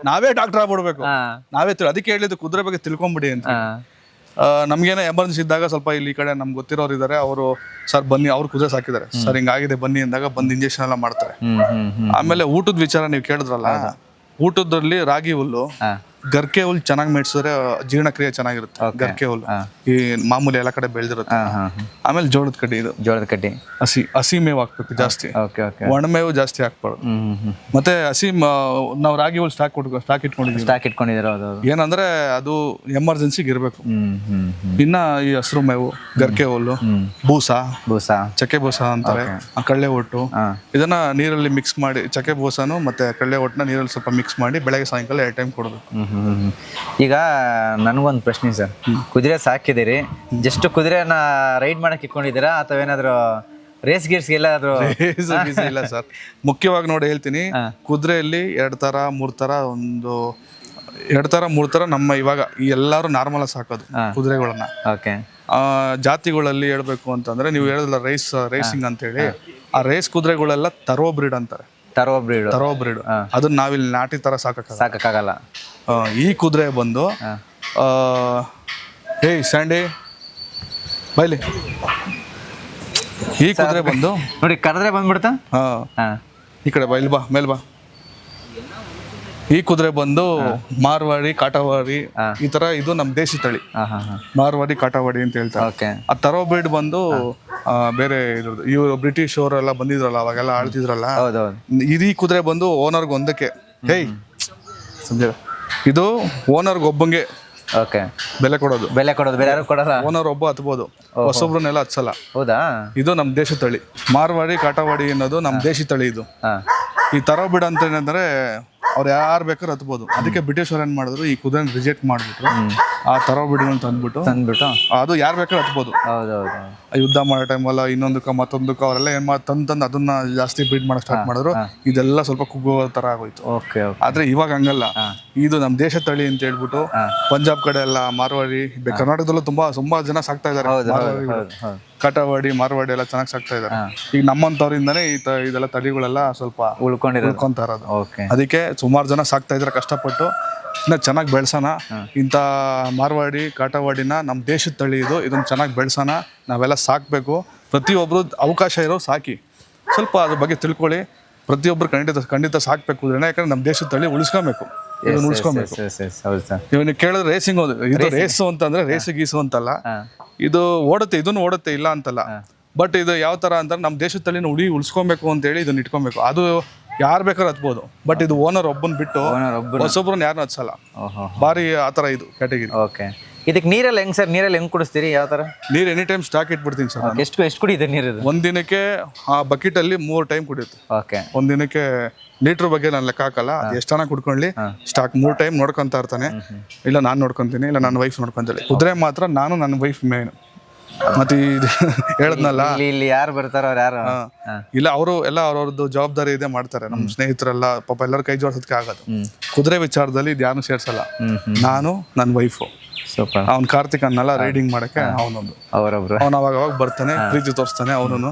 ನಾವೇ ಡಾಕ್ಟರ್ ಆಗ್ಬಿಡ್ಬೇಕು. ನಾವೇ ಅದಕ್ಕೆ ಹೇಳಿದ್ದು ಕುದುರೆ ಬಗ್ಗೆ ತಿಳ್ಕೊಂಬಿಡಿ ಅಂತ. ನಮ್ಗೇನೋ ಎಮರ್ಜೆನ್ಸಿ ಇದ್ದಾಗ ಸ್ವಲ್ಪ ಇಲ್ಲಿ ಈ ಕಡೆ ನಮ್ಗೆ ಗೊತ್ತಿರೋರು ಇದಾರೆ, ಅವರು ಸರ್ ಬನ್ನಿ, ಅವ್ರು ಕುದುರೆ ಸಾಕಿದ್ದಾರೆ ಸರ್, ಹಿಂಗಾಗಿದೆ ಬನ್ನಿ ಅಂದಾಗ ಬಂದು ಇಂಜೆಕ್ಷನ್ ಎಲ್ಲ ಮಾಡ್ತಾರೆ. ಆಮೇಲೆ ಊಟದ ವಿಚಾರ ನೀವು ಕೇಳಿದ್ರಲ್ಲ, ಊಟದಲ್ಲಿ ರಾಗಿ ಹುಲ್ಲು, ಗರ್ಕೆ ಹುಲ್ಲು ಚೆನ್ನಾಗಿ ಮೇಡ್ಸಿದ್ರೆ ಜೀರ್ಣಕ್ರಿಯೆ ಚೆನ್ನಾಗಿರುತ್ತೆ. ಗರ್ಕೆ ಹುಲ್ಲು ಈ ಮಾಮೂಲಿ ಎಲ್ಲ ಕಡೆ ಬೆಳೆದಿರುತ್ತೆ. ಆಮೇಲೆ ಜೋಳದ ಕಡ್ಡಿ ಹಸಿ ಮೇವು ಹಾಕ್ಬೇಕು ಜಾಸ್ತಿ, ಒಣಮೇವು ಜಾಸ್ತಿ ಹಾಕ್ಬಾರ್ದು. ಮತ್ತೆ ಹಸಿ ನಾವು ರಾಗಿ ಹುಲ್ಲು ಸ್ಟಾಕ್ ಇಟ್ಕೊಂಡಿದ್ದೀವಿ. ಏನಂದ್ರೆ ಅದು ಎಮರ್ಜೆನ್ಸಿಗೆ ಇರ್ಬೇಕು. ಇನ್ನ ಈ ಹಸಿರು ಮೇವು, ಗರ್ಕೆ ಹುಲ್ಲು, ಬೂಸ, ಚಕ್ಕೆ ಬೂಸ ಅಂತಾರೆ, ಕಳ್ಳೆ ಒಟ್ಟು, ಇದನ್ನ ನೀರಲ್ಲಿ ಮಿಕ್ಸ್ ಮಾಡಿ, ಚಕ್ಕೆ ಬೂಸನು ಮತ್ತೆ ಕಳ್ಳೆ ಒಟ್ಟನ್ನ ನೀರಲ್ಲಿ ಸ್ವಲ್ಪ ಮಿಕ್ಸ್ ಮಾಡಿ ಬೆಳಗ್ಗೆ ಸಾಯಂಕಾಲ 2 ಟೈಮ್ ಕೊಡಬೇಕು. ಈಗ ನನಗೊಂದು ಪ್ರಶ್ನೆ ಸರ್, ಕುದುರೆ ಸಾಕಿದಿರಿ, ಜಸ್ಟ್ ಕುದುರೆನ ರೈಡ್ ಮಾಡಕ್ ಇಟ್ಕೊಂಡಿದ್ದೀರಾ ಅಥವಾ ಏನಾದ್ರು ರೇಸ್ ಗೀರ್ಸ್ ಎಲ್ಲಾದ್ರೂ? ಇಲ್ಲ ಸರ್, ಮುಖ್ಯವಾಗಿ ನೋಡಿ ಹೇಳ್ತೀನಿ, ಕುದುರೆಯಲ್ಲಿ 2 ಥರ 3 ಥರ ನಮ್ಮ ಇವಾಗ ಎಲ್ಲಾರು ನಾರ್ಮಲ್ ಸಾಕೋದು ಕುದುರೆಗಳನ್ನ. ಜಾತಿಗಳಲ್ಲಿ ಹೇಳ್ಬೇಕು ಅಂತಂದ್ರೆ, ನೀವು ಹೇಳಿದ್ರಲ್ಲ ರೇಸಿಂಗ್ ಅಂತ ಹೇಳಿ, ಆ ರೇಸ್ ಕುದುರೆಗಳೆಲ್ಲ ತರೋ ಬ್ರೀಡ್ ಅಂತಾರೆ. ತರೋ ಬ್ರೀಡ್ ಅದನ್ನ ನಾವಿಲ್ಲಿ ನಾಟಿ ತರ ಸಾಕಕ್ಕಾಗಲ್ಲ. ಈ ಕುದುರೆ ಬಂದು ಸ್ಯಾಂಡಿ ಬೈಲಿ, ಈ ಕುದುರೆ ಬಂದು ನೋಡಿ ಕರೆದ್ರೆ ಬಂದ್ಬಿಡ್ತಾ. ಈ ಕಡೆ ಬಾ, ಇಲ್ಲಿ ಬಾ, ಮೇಲ್ ಬಾ. ಈ ಕುದುರೆ ಬಂದು ಮಾರ್ವಾಡಿ, ಕಾಟವಾಡಿ, ಈ ತರ ಇದು ನಮ್ ದೇಶಿ ತಳಿ. ಮಾರ್ವಾಡಿ, ಕಾಟವಾಡಿ ಅಂತ ಹೇಳ್ತಾರೆ. ಆ ತರೋ ಬ್ರೀಡ್ ಬಂದು ಬೇರೆ ಇದ್ರದ್ದು, ಇವರು ಬ್ರಿಟಿಷ್ ಅವರೆಲ್ಲ ಬಂದಿದ್ರಲ್ಲ, ಅವಾಗೆಲ್ಲ ಆಳ್ತಿದ್ರಲ್ಲ. ಈ ಕುದುರೆ ಬಂದು ಓನರ್ಗೆ ಒಂದಕ್ಕೆ ಇದು ಓನರ್ಗೆ ಒಬ್ಬಂಗೆ ಬೆಲೆ ಕೊಡೋದು, ಬೇರೆ ಯಾರು ಕೊಡಲ್ಲ. ಓನರ್ ಒಬ್ಬ ಹತ್ಬೋದು, ಹೊಸೊಬ್ರನ್ನೆಲ್ಲ ಹತ್ಸಲ್ಲ. ಹೌದಾ? ಇದು ನಮ್ ದೇಶ ತಳಿ. ಮಾರ್ವಾಡಿ, ಕಾಟವಾಡಿ ಅನ್ನೋದು ನಮ್ ದೇಶಿ ತಳಿ. ಇದು ಈ ತರೋ ಬಿಡ ಅಂತ ಏನಂದ್ರೆ ಅವ್ರು ಯಾರು ಬೇಕಾದ್ರೂ ಹತ್ಬೋದು. ಅದಕ್ಕೆ ಬ್ರಿಟಿಷ್ ಅವ್ರು ಏನ್ ಮಾಡಿದ್ರು, ಈ ಕುದುರೆ ರಿಜೆಕ್ಟ್ ಮಾಡ್ಬಿಟ್ರು. ಆ ತರೋ ಬಿಡಿಗಳನ್ನ ತಂದ್ಬಿಟ್ಟು ಅದು ಯಾರು ಬೇಕಾದ್ರೂ ಹತ್ಬೋದು. ಯುದ್ಧ ಮಾಡೋ ಟೈಮಲ್ಲ ಇನ್ನೊಂದಕ್ಕ ಮತ್ತೊಂದಕ್ಕ ಅವರೆಲ್ಲ ಏನ್ ತಂದು ಅದನ್ನ ಜಾಸ್ತಿ ಬ್ರೀಡ್ ಮಾಡಕ್ ಸ್ಟಾರ್ಟ್ ಮಾಡಿದ್ರು. ಇದೆಲ್ಲ ಸ್ವಲ್ಪ ಕುಗ್ಗೋ ತರ ಆಗೋಯ್ತು. ಆದ್ರೆ ಇವಾಗ ಹಂಗಲ್ಲ, ಇದು ನಮ್ ದೇಶ ತಳಿ ಅಂತ ಹೇಳ್ಬಿಟ್ಟು ಪಂಜಾಬ್ ಕಡೆ ಎಲ್ಲ, ಮಾರ್ವಾಡಿ, ಕರ್ನಾಟಕದಲ್ಲೂ ತುಂಬಾ ಜನ ಸಾಕ್ತಾ ಇದಾರೆ. ಕಾಟವಾಡಿ, ಮಾರ್ವಾಡಿ ಎಲ್ಲ ಚೆನ್ನಾಗಿ ಸಾಕ್ತಾ ಇದಾರೆ. ಈಗ ನಮ್ಮಂತವ್ರಿಂದಾನೇ ಇದೆಲ್ಲ ತಳಿಗಳೆಲ್ಲ ಸ್ವಲ್ಪ ಉಳ್ಕೊಂತ ಇರೋದು. ಅದಕ್ಕೆ ಸುಮಾರು ಜನ ಸಾಕ್ತಾ ಇದಾರೆ ಕಷ್ಟಪಟ್ಟು. ಇನ್ನ ಚೆನ್ನಾಗಿ ಬೆಳ್ಸೋಣ ಇಂಥ ಮಾರ್ವಾಡಿ, ಕಾಟವಾಡಿನ, ನಮ್ಮ ದೇಶದ ತಳಿ ಇದು. ಇದನ್ನ ಚೆನ್ನಾಗಿ ಬೆಳ್ಸೋಣ, ನಾವೆಲ್ಲ ಸಾಕಬೇಕು. ಪ್ರತಿಯೊಬ್ರು ಅವಕಾಶ ಇರೋ ಸಾಕಿ, ಸ್ವಲ್ಪ ಅದ್ರ ಬಗ್ಗೆ ತಿಳ್ಕೊಳ್ಳಿ. ಪ್ರತಿಯೊಬ್ರು ಖಂಡಿತ ಸಾಕ್ಬೇಕು. ಯಾಕಂದ್ರೆ ನಮ್ಮ ದೇಶದ ತಳಿ ಉಳಿಸ್ಕೊಬೇಕು, ಇದನ್ನ ಉಳಿಸ್ಕೊಬೇಕು. ಇವನು ಕೇಳಿದ್ರೆ ರೇಸಿಂಗ್ ಇದು ರೇಸು ಅಂತಂದ್ರೆ ರೇಸು ಗೀಸು ಅಂತಲ್ಲ, ಇದು ಓಡುತ್ತೆ, ಇದನ್ನು ಓಡುತ್ತೆ, ಇಲ್ಲ ಅಂತಲ್ಲ. ಬಟ್ ಇದು ಯಾವ ತರ ಅಂತಂದ್ರೆ ನಮ್ಮ ದೇಶದ ತಳಿನ ಉಳಿಸ್ಕೊಬೇಕು ಅಂತ ಹೇಳಿ ಇದನ್ನ ಇಟ್ಕೊಬೇಕು. ಅದು ಯಾರು ಬೇಕಾದ್ರೂ ಹತ್ಬೋದು. ಬಟ್ ಇದು ಓನರ್ ಒಬ್ಬನ್ ಬಿಟ್ಟು ಹೊಸೊಬ್ರನ್ನ ಯಾರನ್ನ ಹತ್ಸಲ್ಲ. ಬಾರಿ ಆತರ ಇದು ಕ್ಯಾಟಗಿರಿ. ಇದಕ್ಕೆ ನೀರೆಲ್ಲ ಹೆಂಗ್ ಸರ್? ನೀರೆಲ್ಲ ಹೆಂಗ್ ಕುಡಿಸ್ತೀರಿ? ಯಾವ ತರ ನೀರು ಎನಿ ಟೈಮ್ ಸ್ಟಾಕ್ ಇಟ್ಬಿಡ್ತೀನಿ ಸರ್. ಎಷ್ಟು ಕುಡಿಯುತ್ತೆ ನೀರು? ಒಂದಿನಕ್ಕೆ ಆ ಬಕೆಟ್ ಅಲ್ಲಿ 3 ಟೈಮ್ ಕುಡಿಯುತ್ತೆ. ಒಂದಿನಕ್ಕೆ ಲೀಟರ್ ಬಗ್ಗೆ ನಾನು ಲೆಕ್ಕ ಹಾಕಲ್ಲ, ಎಷ್ಟನ ಕುಡ್ಕೊಳ್ಳಿ. ಸ್ಟಾಕ್ 3 ಟೈಮ್ ನೋಡ್ಕೊಂತ ಇರ್ತಾನೆ. ಇಲ್ಲ ನಾನು ನೋಡ್ಕೊಂತೀನಿ, ಇಲ್ಲ ನನ್ನ ವೈಫ್ ನೋಡ್ಕೊಂತಾಳೆ. ಕುದುರೆ ಮಾತ್ರ ನಾನು, ನನ್ನ ವೈಫ್ ಮೇನ್. ಮತ್ತೆ ಇದು ಹೇಳದ್ನಲ್ಲ, ಇಲ್ಲಿ ಯಾರು ಬರ್ತಾರೋ ಅವ್ರು ಯಾರು ಇಲ್ಲ ಅವರು ಎಲ್ಲ ಅವ್ರವ್ರದ್ದು ಜವಾಬ್ದಾರಿ ಇದೆ ಮಾಡ್ತಾರೆ. ನಮ್ಮ ಸ್ನೇಹಿತರೆಲ್ಲ ಪಾಪ ಎಲ್ಲರ ಕೈ ಜೋಡಿಸೋದಕ್ಕೆ ಆಗೋದು. ಕುದುರೆ ವಿಚಾರದಲ್ಲಿ ಇದು ಯಾರು ಸೇರ್ಸಲ್ಲ. ನಾನು ನನ್ನ ವೈಫು, ಅವ್ನು ಕಾರ್ತಿಕ್ ಅನ್ನಲ್ಲ ರೈಡಿಂಗ್ ಮಾಡಕ್ಕೆ, ಅವನೊಂದು ಅವರೊಬ್ರು ಅವ್ನು ಅವಾಗ ಬರ್ತಾನೆ, ಪ್ರೀತಿ ತೋರಿಸ್ತಾನೆ.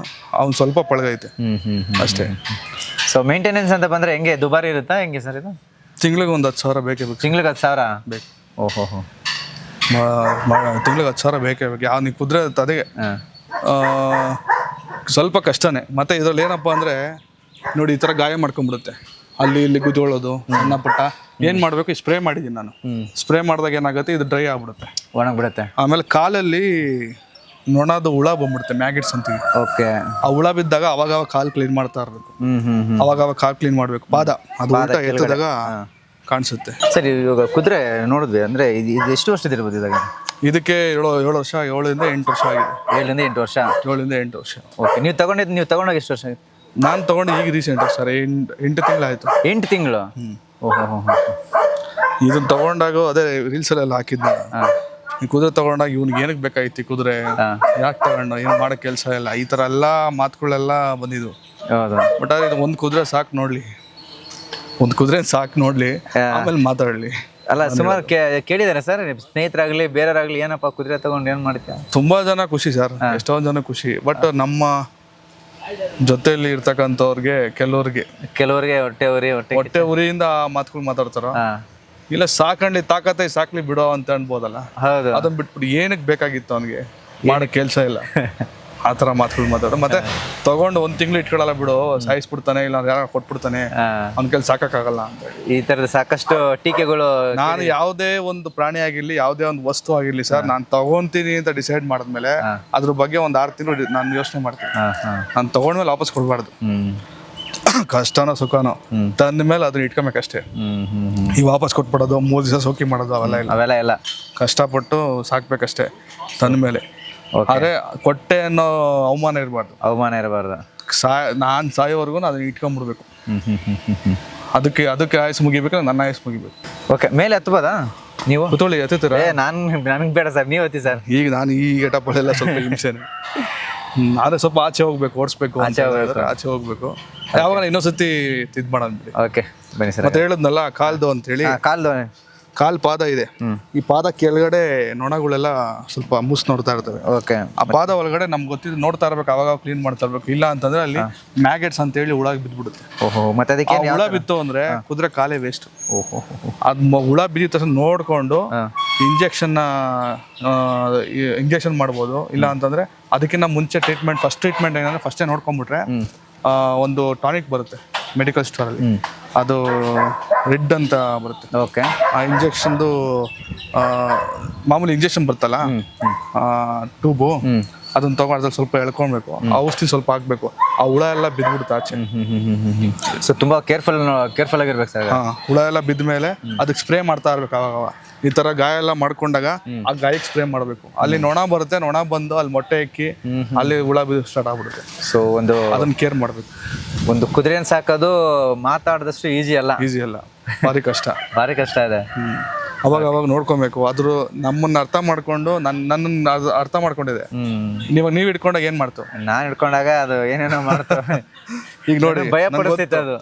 ಅವ್ನು ಸ್ವಲ್ಪ ಪಳಗೈತೆ ಅಷ್ಟೇ. ಸೊ ಮೇಂಟೆನೆನ್ಸ್ ಅಂತ ಬಂದ್ರೆ ಹೆಂಗೆ ದುಬಾರಿ ಇರುತ್ತಾ ಹೆಂಗೆ ಸರ್ ಇದು? ತಿಂಗ್ಳಿಗೆ ಒಂದು 10,000 ಬೇಕೇ ಬೇಕು. ತಿಂಗ್ಳಿಗೆ 10,000 ಬೇಕು. ಓಹೋ ತಿಂಗ್ಳಿಗೆ 10,000 ಬೇಕೇ ಬೇಕು. ಯಾವ ನೀವು ಕುದುರೆ ಅದೇ ಸ್ವಲ್ಪ ಕಷ್ಟನೇ. ಮತ್ತೆ ಇದ್ರಲ್ಲಿ ಏನಪ್ಪ ಅಂದ್ರೆ ನೋಡಿ, ಈ ಥರ ಗಾಯ ಮಾಡ್ಕೊಂಡ್ಬಿಡುತ್ತೆ, ಅಲ್ಲಿ ಇಲ್ಲಿ ಗುದ್ಕೊಳ್ಳೋದು ಸಣ್ಣ ಪುಟ್ಟ. ಏನು ಮಾಡಬೇಕು, ಸ್ಪ್ರೇ ಮಾಡಿದ್ದೀನಿ ನಾನು. ಸ್ಪ್ರೇ ಮಾಡಿದಾಗ ಏನಾಗುತ್ತೆ, ಇದು ಡ್ರೈ ಆಗ್ಬಿಡುತ್ತೆ, ಒಣಗ್ಬಿಡುತ್ತೆ. ಆಮೇಲೆ ಕಾಲಲ್ಲಿ ನೊಣದು ಹುಳ ಬಂದ್ಬಿಡುತ್ತೆ, ಮ್ಯಾಗಿಟ್ಸ್ ಅಂತೀವಿ. ಓಕೆ. ಆ ಹುಳ ಬಿದ್ದಾಗ ಅವಾಗ ಕಾಲು ಕ್ಲೀನ್ ಮಾಡ್ತಾ ಇರಬೇಕು. ಅವಾಗ ಕಾಲು ಕ್ಲೀನ್ ಮಾಡಬೇಕು. ಪಾದ ಅದು ಉಲ್ಟಾ ಎತ್ತಿದಾಗ ಕಾಣಿಸುತ್ತೆ. ಸರಿ, ಇವಾಗ ಕುದುರೆ ನೋಡಿದ್ವಿ ಅಂದ್ರೆ ಇದು ಎಷ್ಟು ವರ್ಷದ ಇರ್ಬೋದು ಇದಾಗ? ಇದಕ್ಕೆ 7 ವರ್ಷ, 7ರಿಂದ 8 ವರ್ಷ ಆಗಿದೆ. 7ರಿಂದ 8 ವರ್ಷ. 7ರಿಂದ 8 ವರ್ಷ. ಓಕೆ. ನೀವು ತಗೊಂಡಾಗ ಎಷ್ಟು ವರ್ಷ ಆಗಿದೆ? ನಾನು ತಗೊಂಡು ಈಗ ರೀಸೆಂಟ್ ಸರ್ 8 ತಿಂಗಳಾಯ್ತು. 8 ತಿಂಗಳು? ಓಹೋ. ಇದನ್ನ ತಗೊಂಡಾಗ ಅದೇ ರೀಲ್ಸಲ್ಲೆಲ್ಲ ಹಾಕಿದ್ದೆ. ಈ ಕುದುರೆ ತಗೊಂಡಾಗ ಇವ್ನಿಗೆ ಏನಕ್ಕೆ ಬೇಕಾಗಿತ್ತು ಈ ಕುದುರೆ, ಯಾಕೆ ತಗೊಂಡು, ಏನು ಮಾಡೋ ಕೆಲಸ ಇಲ್ಲ, ಈ ಥರ ಎಲ್ಲ ಮಾತುಗಳೆಲ್ಲ ಬಂದಿದ್ವು. ಬಟ್ ಆದ್ರೆ ಇದು ಒಂದು ಕುದುರೆ ಸಾಕು ನೋಡ್ಲಿ, ಒಂದು ಕುದುರೆ ಸಾಕು ನೋಡ್ಲಿ, ಆಮೇಲೆ ಮಾತಾಡಲಿ. ಅಲ್ಲ, ಸುಮಾರು ಕೇಳಿದಾರೆ ಸರ್ ಸ್ನೇಹಿತರಾಗ್ಲಿ ಬೇರೆಯವರಾಗ್ಲಿ, ಏನಪ್ಪ ಕುದುರೆ ತಗೊಂಡು ಏನು ಮಾಡ್ತೀಯ? ತುಂಬಾ ಜನ ಖುಷಿ ಸರ್, ಎಷ್ಟೊಂದು ಜನ ಖುಷಿ. ಬಟ್ ನಮ್ಮ ಜೊತೆಯಲ್ಲಿ ಇರ್ತಕ್ಕಂಥವ್ರಿಗೆ ಕೆಲವ್ರಿಗೆ ಹೊಟ್ಟೆ ಉರಿಯಿಂದ ಮಾತುಗಳು ಮಾತಾಡ್ತಾರ. ಇಲ್ಲ ಸಾಕಂಡ್ಲಿ ತಾಕತ್ತೆ ಸಾಕ್ಲಿ ಬಿಡೋ ಅಂತ ಅನ್ಬೋದಲ್ಲ, ಅದನ್ನ ಬಿಟ್ಬಿಟ್ಟು ಏನಕ್ಕೆ ಬೇಕಾಗಿತ್ತು ಅವನಿಗೆ, ಮಾಡೋ ಕೆಲಸ ಇಲ್ಲ, ಆ ಥರ ಮಾತುಗಳು ಮಾತಾಡೋ. ಮತ್ತೆ ತಗೊಂಡು 1 ತಿಂಗಳು ಇಟ್ಕೊಳ್ಳಲ್ಲ ಬಿಡು, ಸಾಯಿಸ್ಬಿಡ್ತಾನೆ, ಇಲ್ಲ ಯಾರು ಕೊಟ್ಬಿಡ್ತಾನೆ, ಅವ್ನ ಕೆಲ್ ಸಾಕಾಗಲ್ಲ ಅಂತ. ಈ ತರದ ಸಾಕಷ್ಟು ಟೀಕೆಗಳು. ನಾನು ಯಾವುದೇ ಒಂದು ಪ್ರಾಣಿ ಆಗಿರ್ಲಿ, ಯಾವುದೇ ಒಂದು ವಸ್ತು ಆಗಿರ್ಲಿ ಸರ್, ನಾನು ತಗೊಂತೀನಿ ಅಂತ ಡಿಸೈಡ್ ಮಾಡಿದ್ಮೇಲೆ ಅದ್ರ ಬಗ್ಗೆ ಒಂದು 6 ತಿಂಗಳು ನಾನು ಯೋಚನೆ ಮಾಡ್ತೀನಿ. ನಾನು ತಗೊಂಡ್ಮೇಲೆ ವಾಪಸ್ ಕೊಡ್ಬಾರ್ದು. ಕಷ್ಟನೋ ಸುಖನೋ ತಂದ ಮೇಲೆ ಅದನ್ನ ಇಟ್ಕೊಬೇಕಷ್ಟೇ. ಈ ವಾಪಸ್ ಕೊಟ್ಬಿಡೋದು, 3 ದಿವಸ ಸೋಕಿ ಮಾಡೋದು ಅವೆಲ್ಲ ಇಲ್ಲ. ಕಷ್ಟಪಟ್ಟು ಸಾಕ್ಬೇಕಷ್ಟೇ ತಂದ ಮೇಲೆ. ಆದ್ರೆ ಕೊಟ್ಟೆ ಅನ್ನೋ ಅವಮಾನ ಇರಬಾರ್ದು. ನಾನು ಸಾಯೋವರೆಗೂ ಅದನ್ನ ಇಟ್ಕೊಂಡ್ಬಿಡ್ಬೇಕು. ಅದಕ್ಕೆ ಆಯಸ್ ಮುಗಿಬೇಕು, ನನ್ನ ಆಯಸ್ ಮುಗಿಬೇಕು. ಓಕೆ. ಮೇಲೆ ಹತ್ಬೋದಾ ನೀವು? ಕುತೋಳಿ ಹತ್ತೀರ? ನನಗೆ ಬೇಡ ಸರ್, ನೀವು ಹತ್ತಿ ಸರ್. ಈಗ ನಾನು ಈ ಗೆಟಪ್ಪಲ್ಲೆಲ್ಲ ಸ್ವಲ್ಪ ಹಿಂಸೆನೆ. ಆದ್ರೆ ಸ್ವಲ್ಪ ಆಚೆ ಹೋಗ್ಬೇಕು, ಓಡಿಸ್ಬೇಕು, ಆಚೆ ಹೋಗ್ಬೇಕು. ಯಾವಾಗ ಇನ್ನೊಂದ್ಸತಿ ಇದ್ ಮಾಡೋಣ. ಓಕೆ ಬನ್ನಿ ಸರ್. ಮತ್ತೆ ಹೇಳಿದ್ನಲ್ಲ ಕಾಲ್ದು ಅಂತ ಹೇಳಿ, ಕಾಲ್ ಪಾದ ಇದೆ. ಈ ಪಾದ ಕೆಳಗಡೆ ನೊಣಗಳೆಲ್ಲ ಸ್ವಲ್ಪ ಮೂಸ್ ನೋಡ್ತಾ ಇರ್ತವೆ. ಓಕೆ. ಆ ಪಾದ ಒಳಗಡೆ ನಮ್ಗೆ ಗೊತ್ತಿದ್ದು ನೋಡ್ತಾ ಇರ್ಬೇಕು, ಅವಾಗ ಕ್ಲೀನ್ ಮಾಡ್ತಾ ಇರ್ಬೇಕು. ಇಲ್ಲ ಅಂತಂದ್ರೆ ಅಲ್ಲಿ ಮ್ಯಾಗೆಟ್ಸ್ ಅಂತ ಹೇಳಿ ಹುಳ ಬಿದ್ಬಿಡುತ್ತೆ. ಓಹೋ. ಮತ್ತೆ ಅದಕ್ಕೆ ಹುಳ ಬಿತ್ತು ಅಂದ್ರೆ ಕುದುರೆ ಕಾಲೇ ವೇಸ್ಟ್. ಓಹೋ. ಅದ್ ಹುಳ ಬಿದ್ದ ತಕ್ಷಣ ನೋಡ್ಕೊಂಡು ಇಂಜೆಕ್ಷನ್ ಮಾಡ್ಬೋದು. ಇಲ್ಲ ಅಂತಂದ್ರೆ ಅದಕ್ಕಿಂತ ಮುಂಚೆ ಫಸ್ಟ್ ಟ್ರೀಟ್ಮೆಂಟ್ ಏನಂದ್ರೆ ಫಸ್ಟೇ ನೋಡ್ಕೊಂಡ್ಬಿಟ್ರೆ ಒಂದು ಟಾನಿಕ್ ಬರುತ್ತೆ ಮೆಡಿಕಲ್ ಸ್ಟೋರಲ್ಲಿ, ಅದು ರೆಡ್ ಅಂತ ಬರುತ್ತೆ. ಓಕೆ. ಆ ಇಂಜೆಕ್ಷನ್ದು ಮಾಮೂಲಿ ಇಂಜೆಕ್ಷನ್ ಬರುತ್ತಲ್ಲ ಟ್ಯೂಬು, ಅದನ್ನ ತಗೊಂಡು ಸ್ವಲ್ಪ ಎಳ್ಕೊಳ್ಬೇಕು, ಔಷಧಿ ಸ್ವಲ್ಪ ಹಾಕ್ಬೇಕು, ಆ ಹುಳ ಎಲ್ಲ ಬಿದ್ಬಿಡುತ್ತೆ ಆಚೆ. ಸೊ ತುಂಬಾ ಕೇರ್ಫುಲ್ ಆಗಿರ್ಬೇಕು ಸರ್. ಹುಳ ಎಲ್ಲ ಬಿದ್ದ ಮೇಲೆ ಅದಕ್ಕೆ ಸ್ಪ್ರೇ ಮಾಡ್ತಾ ಇರ್ಬೇಕು. ಅವಾಗ ಈ ತರ ಗಾಯ ಎಲ್ಲ ಮಾಡ್ಕೊಂಡಾಗ ಆ ಗಾಯಕ್ಕೆ ಸ್ಪ್ರೇ ಮಾಡಬೇಕು. ಅಲ್ಲಿ ನೊಣ ಬರುತ್ತೆ, ನೊಣ ಬಂದು ಅಲ್ಲಿ ಮೊಟ್ಟೆ ಇಕ್ಕಿ ಅಲ್ಲಿ ಹುಳ ಬಿದ್ದು ಸ್ಟಾರ್ಟ್ ಆಗ್ಬಿಡುತ್ತೆ. ಸೊ ಅದನ್ನ ಕೇರ್ ಮಾಡ್ಬೇಕು. ಒಂದು ಕುದುರೆನ ಸಾಕೋದು ಮಾತಾಡದಷ್ಟು ಈಸಿ ಅಲ್ಲ, ಭಾರಿ ಕಷ್ಟ ಇದೆ. ಅವಾಗ ನೋಡ್ಕೊಬೇಕು. ಆದ್ರೂ ನಮ್ಮನ್ನ ಅರ್ಥ ಮಾಡ್ಕೊಂಡು ನನ್ನನ್ನ ಅರ್ಥ ಮಾಡ್ಕೊಂಡಿದೆ. ನೀವ್ ಹಿಡ್ಕೊಂಡಾಗ ಏನ್ ಮಾಡ್ತು? ನಾನ್ ಹಿಡ್ಕೊಂಡಾಗ ಅದು ಏನೇನೋ ಮಾಡ್ತು. ಈಗ ನೋಡಿ ಭಯ ಪಡಿಸುತ್ತೆ ಅದು.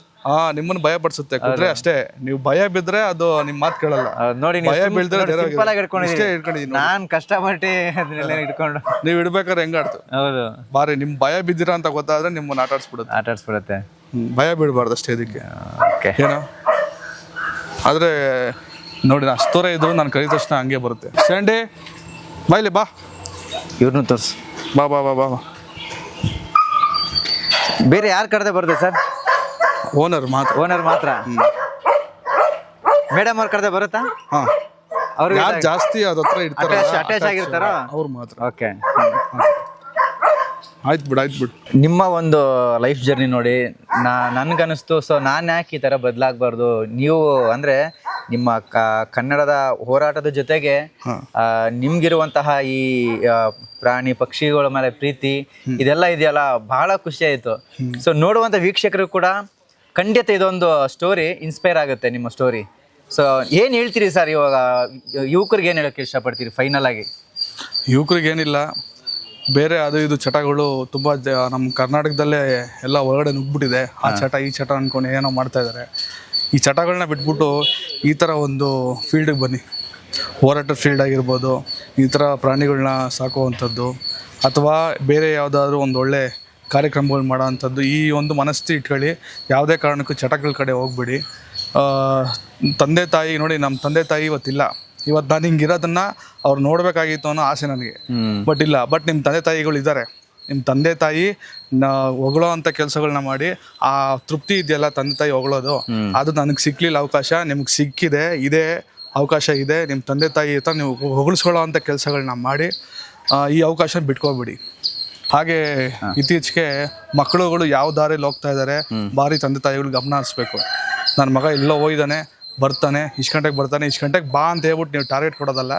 ನಿಮ್ಮನ್ನ ಭಯ ಪಡಿಸುತ್ತೆ ಕುದುರೆ ಅಷ್ಟೇ. ನೀವು ಭಯ ಬಿದ್ರೆ ಅದು ನಿಮ್ ಮಾತು ಕೇಳಲ್ಲ. ನೋಡಿ ಭಯ ಬೀಳ್ದ್ರೆ ನಾನ್ ಕಷ್ಟಪಟ್ಟು ಅದನ್ನೆಲ್ಲ ಹಿಡ್ಕೊಂಡು. ನೀವ್ ಇಡ್ಬೇಕಾದ್ರೆ ಹೆಂಗ ಆಡ್ತು? ಹೌದು. ಬಾರಿ ನಿಮ್ ಭಯ ಬಿದ್ದೀರಾ ಅಂತ ಗೊತ್ತಾದ್ರೆ ನಿಮ್ಮನ್ನ ಆಟಾಡ್ಸ್ಬಿಡುತ್ತೆ. ಭಯ ಬೀಳ್ಬಾರ್ದು ಅಷ್ಟೇ ಇದಕ್ಕೆ. ಏನೋ ಆದ್ರೆ ನೋಡಿ, ಅಷ್ಟೋರ ಇದ್ರು ನಾನು ಕರೀದ ತಕ್ಷಣ ಹಂಗೆ ಬರುತ್ತೆ. ಸ್ಟ್ಯಾಂಡೇ ಬಾಯ್ಲಿ ಬಾ, ಇವ್ರನ್ನ ತೋರ್ಸು, ಬಾ ಬಾ ಬಾ ಬಾ. ಬೇರೆ ಯಾರು ಕರೆದೇ ಬರುತ್ತೆ ಸರ್? ಓನರ್ ಮಾತ್ರ. ಮೇಡಮ್ ಅವ್ರ ಕರೆದೇ ಬರುತ್ತಾ? ಅವ್ರಿಗೆ ಯಾರು ಜಾಸ್ತಿ ಅದ್ರ ಹತ್ರ ಇರ್ತಾರೆ, ಅಟ್ಯಾಚ್ ಆಗಿರ್ತಾರ ಅವ್ರು ಮಾತ್ರ. ಓಕೆ. ಆಯ್ತು ಬಿಡು. ನಿಮ್ಮ ಒಂದು ಲೈಫ್ ಜರ್ನಿ ನೋಡಿ ನನ್ಗನ್ನಿಸ್ತು. ಸೊ ನಾನು ಯಾಕೆ ಈ ಥರ ಬದಲಾಗಬಾರ್ದು? ನೀವು ಅಂದರೆ ನಿಮ್ಮ ಕನ್ನಡದ ಹೋರಾಟದ ಜೊತೆಗೆ ನಿಮ್ಗಿರುವಂತಹ ಈ ಪ್ರಾಣಿ ಪಕ್ಷಿಗಳ ಮೇಲೆ ಪ್ರೀತಿ ಇದೆಲ್ಲ ಇದೆಯಲ್ಲ, ಬಹಳ ಖುಷಿ ಆಯಿತು. ಸೊ ನೋಡುವಂಥ ವೀಕ್ಷಕರು ಕೂಡ ಖಂಡಿತ ಇದೊಂದು ಸ್ಟೋರಿ ಇನ್ಸ್ಪೈರ್ ಆಗುತ್ತೆ, ನಿಮ್ಮ ಸ್ಟೋರಿ. ಸೊ ಏನು ಹೇಳ್ತೀರಿ ಸರ್ ಇವಾಗ ಯುವಕರಿಗೆ ಏನು ಹೇಳೋಕ್ಕೆ ಇಷ್ಟಪಡ್ತೀರಿ ಫೈನಲ್ ಆಗಿ? ಯುವಕರಿಗೇನಿಲ್ಲ, ಬೇರೆ ಅದು ಇದು ಚಟಗಳು ತುಂಬ ನಮ್ಮ ಕರ್ನಾಟಕದಲ್ಲೇ ಎಲ್ಲ ಹೊರಗಡೆ ನುಗ್ಬಿಟ್ಟಿದೆ. ಆ ಚಟ ಈ ಚಟ ಅಂದ್ಕೊಂಡು ಏನೋ ಮಾಡ್ತಾ ಇದ್ದಾರೆ. ಈ ಚಟಗಳನ್ನ ಬಿಟ್ಬಿಟ್ಟು ಈ ಥರ ಒಂದು ಫೀಲ್ಡಿಗೆ ಬನ್ನಿ. ಹೋರಾಟದ ಫೀಲ್ಡ್ ಆಗಿರ್ಬೋದು, ಈ ಥರ ಪ್ರಾಣಿಗಳನ್ನ ಸಾಕುವಂಥದ್ದು ಅಥವಾ ಬೇರೆ ಯಾವುದಾದ್ರೂ ಒಂದು ಒಳ್ಳೆ ಕಾರ್ಯಕ್ರಮಗಳು ಮಾಡೋ ಅಂಥದ್ದು, ಈ ಒಂದು ಮನಸ್ಥಿತಿ ಇಟ್ಕೊಳ್ಳಿ. ಯಾವುದೇ ಕಾರಣಕ್ಕೂ ಚಟಗಳ ಕಡೆ ಹೋಗ್ಬಿಡಿ. ತಂದೆ ತಾಯಿ ನೋಡಿ, ನಮ್ಮ ತಂದೆ ತಾಯಿ ಇವತ್ತಿಲ್ಲ. ಇವತ್ತು ನಾನು ಹಿಂಗಿರೋದನ್ನ ಅವ್ರು ನೋಡಬೇಕಾಗಿತ್ತು ಅನ್ನೋ ಆಸೆ ನನಗೆ, ಬಟ್ ಇಲ್ಲ. ಬಟ್ ನಿಮ್ಮ ತಂದೆ ತಾಯಿಗಳು ಇದ್ದಾರೆ. ನಿಮ್ಮ ತಂದೆ ತಾಯಿ ಹೊಗಳೋ ಅಂಥ ಕೆಲಸಗಳನ್ನ ಮಾಡಿ ಆ ತೃಪ್ತಿ ಇದೆಯಲ್ಲ, ತಂದೆ ತಾಯಿ ಹೊಗಳೋದು, ಅದು ನನಗೆ ಸಿಕ್ಕಲಿಲ್ಲ ಅವಕಾಶ, ನಿಮ್ಗೆ ಸಿಕ್ಕಿದೆ, ಇದೇ ಅವಕಾಶ ಇದೆ. ನಿಮ್ಮ ತಂದೆ ತಾಯಿ ಹತ್ರ ನೀವು ಹೊಗಳಿಸ್ಕೊಳ್ಳೋ ಅಂಥ ಕೆಲಸಗಳನ್ನ ಮಾಡಿ ಈ ಅವಕಾಶ ಬಿಟ್ಕೋಬಿಡಿ. ಹಾಗೆ ಇತ್ತೀಚೆಗೆ ಮಕ್ಕಳುಗಳು ಯಾವ ದಾರಿಯಲ್ಲಿ ಹೋಗ್ತಾ ಇದ್ದಾರೆ, ಭಾರಿ ತಂದೆ ತಾಯಿಗಳು ಗಮನ ಹರಿಸ್ಬೇಕು. ನನ್ನ ಮಗ ಎಲ್ಲೋ ಹೋಗಿದ್ದಾನೆ, ಬರ್ತಾನೆ, ಇಷ್ಟು ಗಂಟೆಗೆ ಬರ್ತಾನೆ, ಇಷ್ಟು ಗಂಟೆಗೆ ಬಾ ಅಂತ ಹೇಳ್ಬಿಟ್ಟು ನೀವು ಟಾರ್ಗೆಟ್ ಕೊಡೋದಲ್ಲ.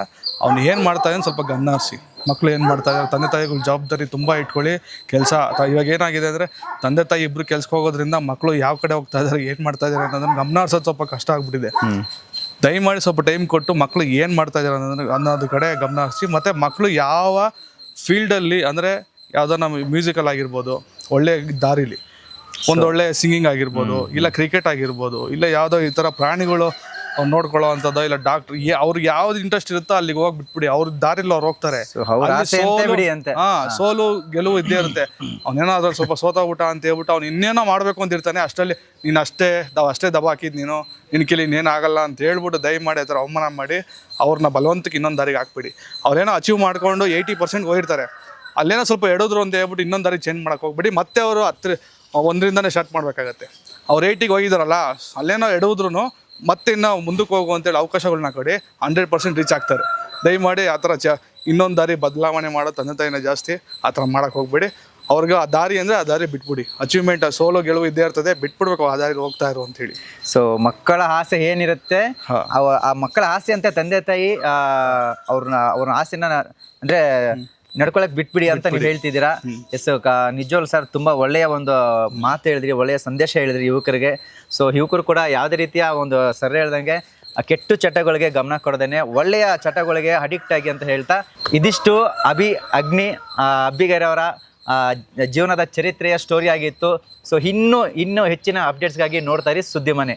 ಅವ್ನು ಏನು ಮಾಡ್ತಾ ಇದ್ದಾನೆ ಸ್ವಲ್ಪ ಗಮನ ಹರಿಸಿ. ಮಕ್ಕಳು ಏನು ಮಾಡ್ತಾ ಇದ್ದಾರೆ, ತಂದೆ ತಾಯಿಗಳ ಜವಾಬ್ದಾರಿ ತುಂಬ ಇಟ್ಕೊಳ್ಳಿ. ಕೆಲಸ ಇವಾಗ ಏನಾಗಿದೆ ಅಂದರೆ, ತಂದೆ ತಾಯಿ ಇಬ್ಬರು ಕೆಲ್ಸಕ್ಕೆ ಹೋಗೋದ್ರಿಂದ ಮಕ್ಕಳು ಯಾವ ಕಡೆ ಹೋಗ್ತಾ ಇದ್ದಾರೆ, ಏನು ಮಾಡ್ತಾ ಇದ್ದಾರೆ ಅನ್ನೋದನ್ನು ಗಮನ ಹರಿಸೋದು ಸ್ವಲ್ಪ ಕಷ್ಟ ಆಗ್ಬಿಟ್ಟಿದೆ. ದಯಮಾಡಿ ಸ್ವಲ್ಪ ಟೈಮ್ ಕೊಟ್ಟು ಮಕ್ಕಳು ಏನು ಮಾಡ್ತಾ ಇದ್ದಾರೆ ಅನ್ನೋದು ಕಡೆ ಗಮನ ಹರಿಸಿ. ಮತ್ತು ಮಕ್ಕಳು ಯಾವ ಫೀಲ್ಡಲ್ಲಿ ಅಂದರೆ ಯಾವುದೋ ನಮ್ಮ ಮ್ಯೂಸಿಕಲ್ ಆಗಿರ್ಬೋದು, ಒಳ್ಳೆ ದಾರಿಲಿ ಒಂದೊಳ್ಳೆ ಸಿಂಗಿಂಗ್ ಆಗಿರ್ಬೋದು, ಇಲ್ಲ ಕ್ರಿಕೆಟ್ ಆಗಿರ್ಬೋದು, ಇಲ್ಲ ಯಾವುದೋ ಈ ಥರ ಪ್ರಾಣಿಗಳು ನೋಡ್ಕೊಳ್ಳೋ ಅಂಥದ್ದು, ಇಲ್ಲ ಡಾಕ್ಟ್ರ್, ಅವ್ರಿಗೆ ಯಾವ್ದು ಇಂಟ್ರೆಸ್ಟ್ ಇರುತ್ತೋ ಅಲ್ಲಿಗೆ ಹೋಗಿ ಬಿಟ್ಬಿಡಿ. ಅವ್ರ ದಾರಿಲಿ ಅವ್ರು ಹೋಗ್ತಾರೆ. ಸೋಲು ಗೆಲುವು ಇದ್ದೇ ಇರುತ್ತೆ. ಅವನೇನೋ ಅದ್ರಲ್ಲಿ ಸ್ವಲ್ಪ ಸೋತೋಗ್ಬಿಟ್ಟ ಅಂತ ಹೇಳ್ಬಿಟ್ಟು ಅವ್ನು ಇನ್ನೇನೋ ಮಾಡಬೇಕು ಅಂತ ಇರ್ತಾನೆ. ಅಷ್ಟರಲ್ಲಿ ನೀನು ಅಷ್ಟೇ ದಬ ಹಾಕಿದ್ ನೀನು, ನಿನ್ನ ಕಿಲಿ ಇನ್ನೇನು ಆಗಲ್ಲ ಅಂತ ಹೇಳ್ಬಿಟ್ಟು ದಯಮಾಡಿ ಆ ಥರ ಅವಮಾನ ಮಾಡಿ ಅವ್ರನ್ನ ಬಲವಂತಕ್ಕೆ ಇನ್ನೊಂದು ದಾರಿಗೆ ಹಾಕ್ಬಿಡಿ. ಅವ್ರೇನೋ ಅಚೀವ್ ಮಾಡ್ಕೊಂಡು 80% ಹೋಗಿರ್ತಾರೆ, ಅಲ್ಲೇನೋ ಸ್ವಲ್ಪ ಎಡೋದ್ರು ಅಂತ ಹೇಳ್ಬಿಟ್ಟು ಇನ್ನೊಂದು ದಾರಿ ಚೇಂಜ್ ಮಾಡಕ್ಕೆ ಹೋಗ್ಬಿಡಿ. ಮತ್ತೆ ಅವರು 1ರಿಂದನೇ ಸ್ಟಾರ್ಟ್ ಮಾಡಬೇಕಾಗತ್ತೆ. ಅವ್ರು 80ಗೆ ಹೋಗಿದಾರಲ್ಲ, ಅಲ್ಲೇನೋ ಎಡೋದ್ರು ಮತ್ತೆ ಇನ್ನೂ ಮುಂದಕ್ಕೆ ಹೋಗು ಅಂತೇಳಿ ಅವಕಾಶಗಳನ್ನ ಕೊಡಿ. 100% ರೀಚ್ ಆಗ್ತಾರೆ. ದಯಮಾಡಿ ಆ ಥರ ಇನ್ನೊಂದು ದಾರಿ ಬದಲಾವಣೆ ಮಾಡೋ ತಂದೆ ತಾಯಿನ ಜಾಸ್ತಿ ಆ ಥರ ಮಾಡೋಕ್ಕೆ ಹೋಗ್ಬೇಡಿ. ಅವ್ರಿಗೆ ಆ ದಾರಿ ಅಂದರೆ ಆ ದಾರಿ ಬಿಟ್ಬಿಡಿ. ಅಚೀವ್ಮೆಂಟ್ ಸೋಲೋ ಗೆಲುವು ಇದ್ದೇ ಇರ್ತದೆ, ಬಿಟ್ಬಿಡ್ಬೇಕು ಆ ದಾರಿ ಹೋಗ್ತಾ ಇರು ಅಂತೇಳಿ. ಸೊ ಮಕ್ಕಳ ಆಸೆ ಏನಿರುತ್ತೆ, ಆ ಮಕ್ಕಳ ಆಸೆ ಅಂತ ತಂದೆ ತಾಯಿ ಅವ್ರ ಆಸೆನ ಅಂದರೆ ನಡ್ಕೊಳಕ್ ಬಿಟ್ಬಿಡಿ ಅಂತ ನೀವು ಹೇಳ್ತಿದ್ದೀರಾ. ಎಸ್, ನಿಜವಾಗ್ಲೂ ಸರ್ ತುಂಬ ಒಳ್ಳೆಯ ಒಂದು ಮಾತು ಹೇಳಿದ್ರಿ, ಒಳ್ಳೆಯ ಸಂದೇಶ ಹೇಳಿದ್ರಿ ಯುವಕರಿಗೆ. ಸೊ ಯುವಕರು ಕೂಡ ಯಾವುದೇ ರೀತಿಯ ಒಂದು ಸರ್ ಹೇಳ್ದಂಗೆ ಕೆಟ್ಟು ಚಟಗಳಿಗೆ ಗಮನ ಕೊಡದೇನೆ ಒಳ್ಳೆಯ ಚಟಗಳಿಗೆ ಅಡಿಕ್ಟ್ ಆಗಿ ಅಂತ ಹೇಳ್ತಾ, ಇದಿಷ್ಟು ಅಬ್ಬಿಗೇರವರ ಜೀವನದ ಚರಿತ್ರೆಯ ಸ್ಟೋರಿ ಆಗಿತ್ತು. ಸೊ ಇನ್ನೂ ಹೆಚ್ಚಿನ ಅಪ್ಡೇಟ್ಸ್ಗಾಗಿ ನೋಡ್ತಾ ಇರಿ ಸುದ್ದಿ ಮನೆ.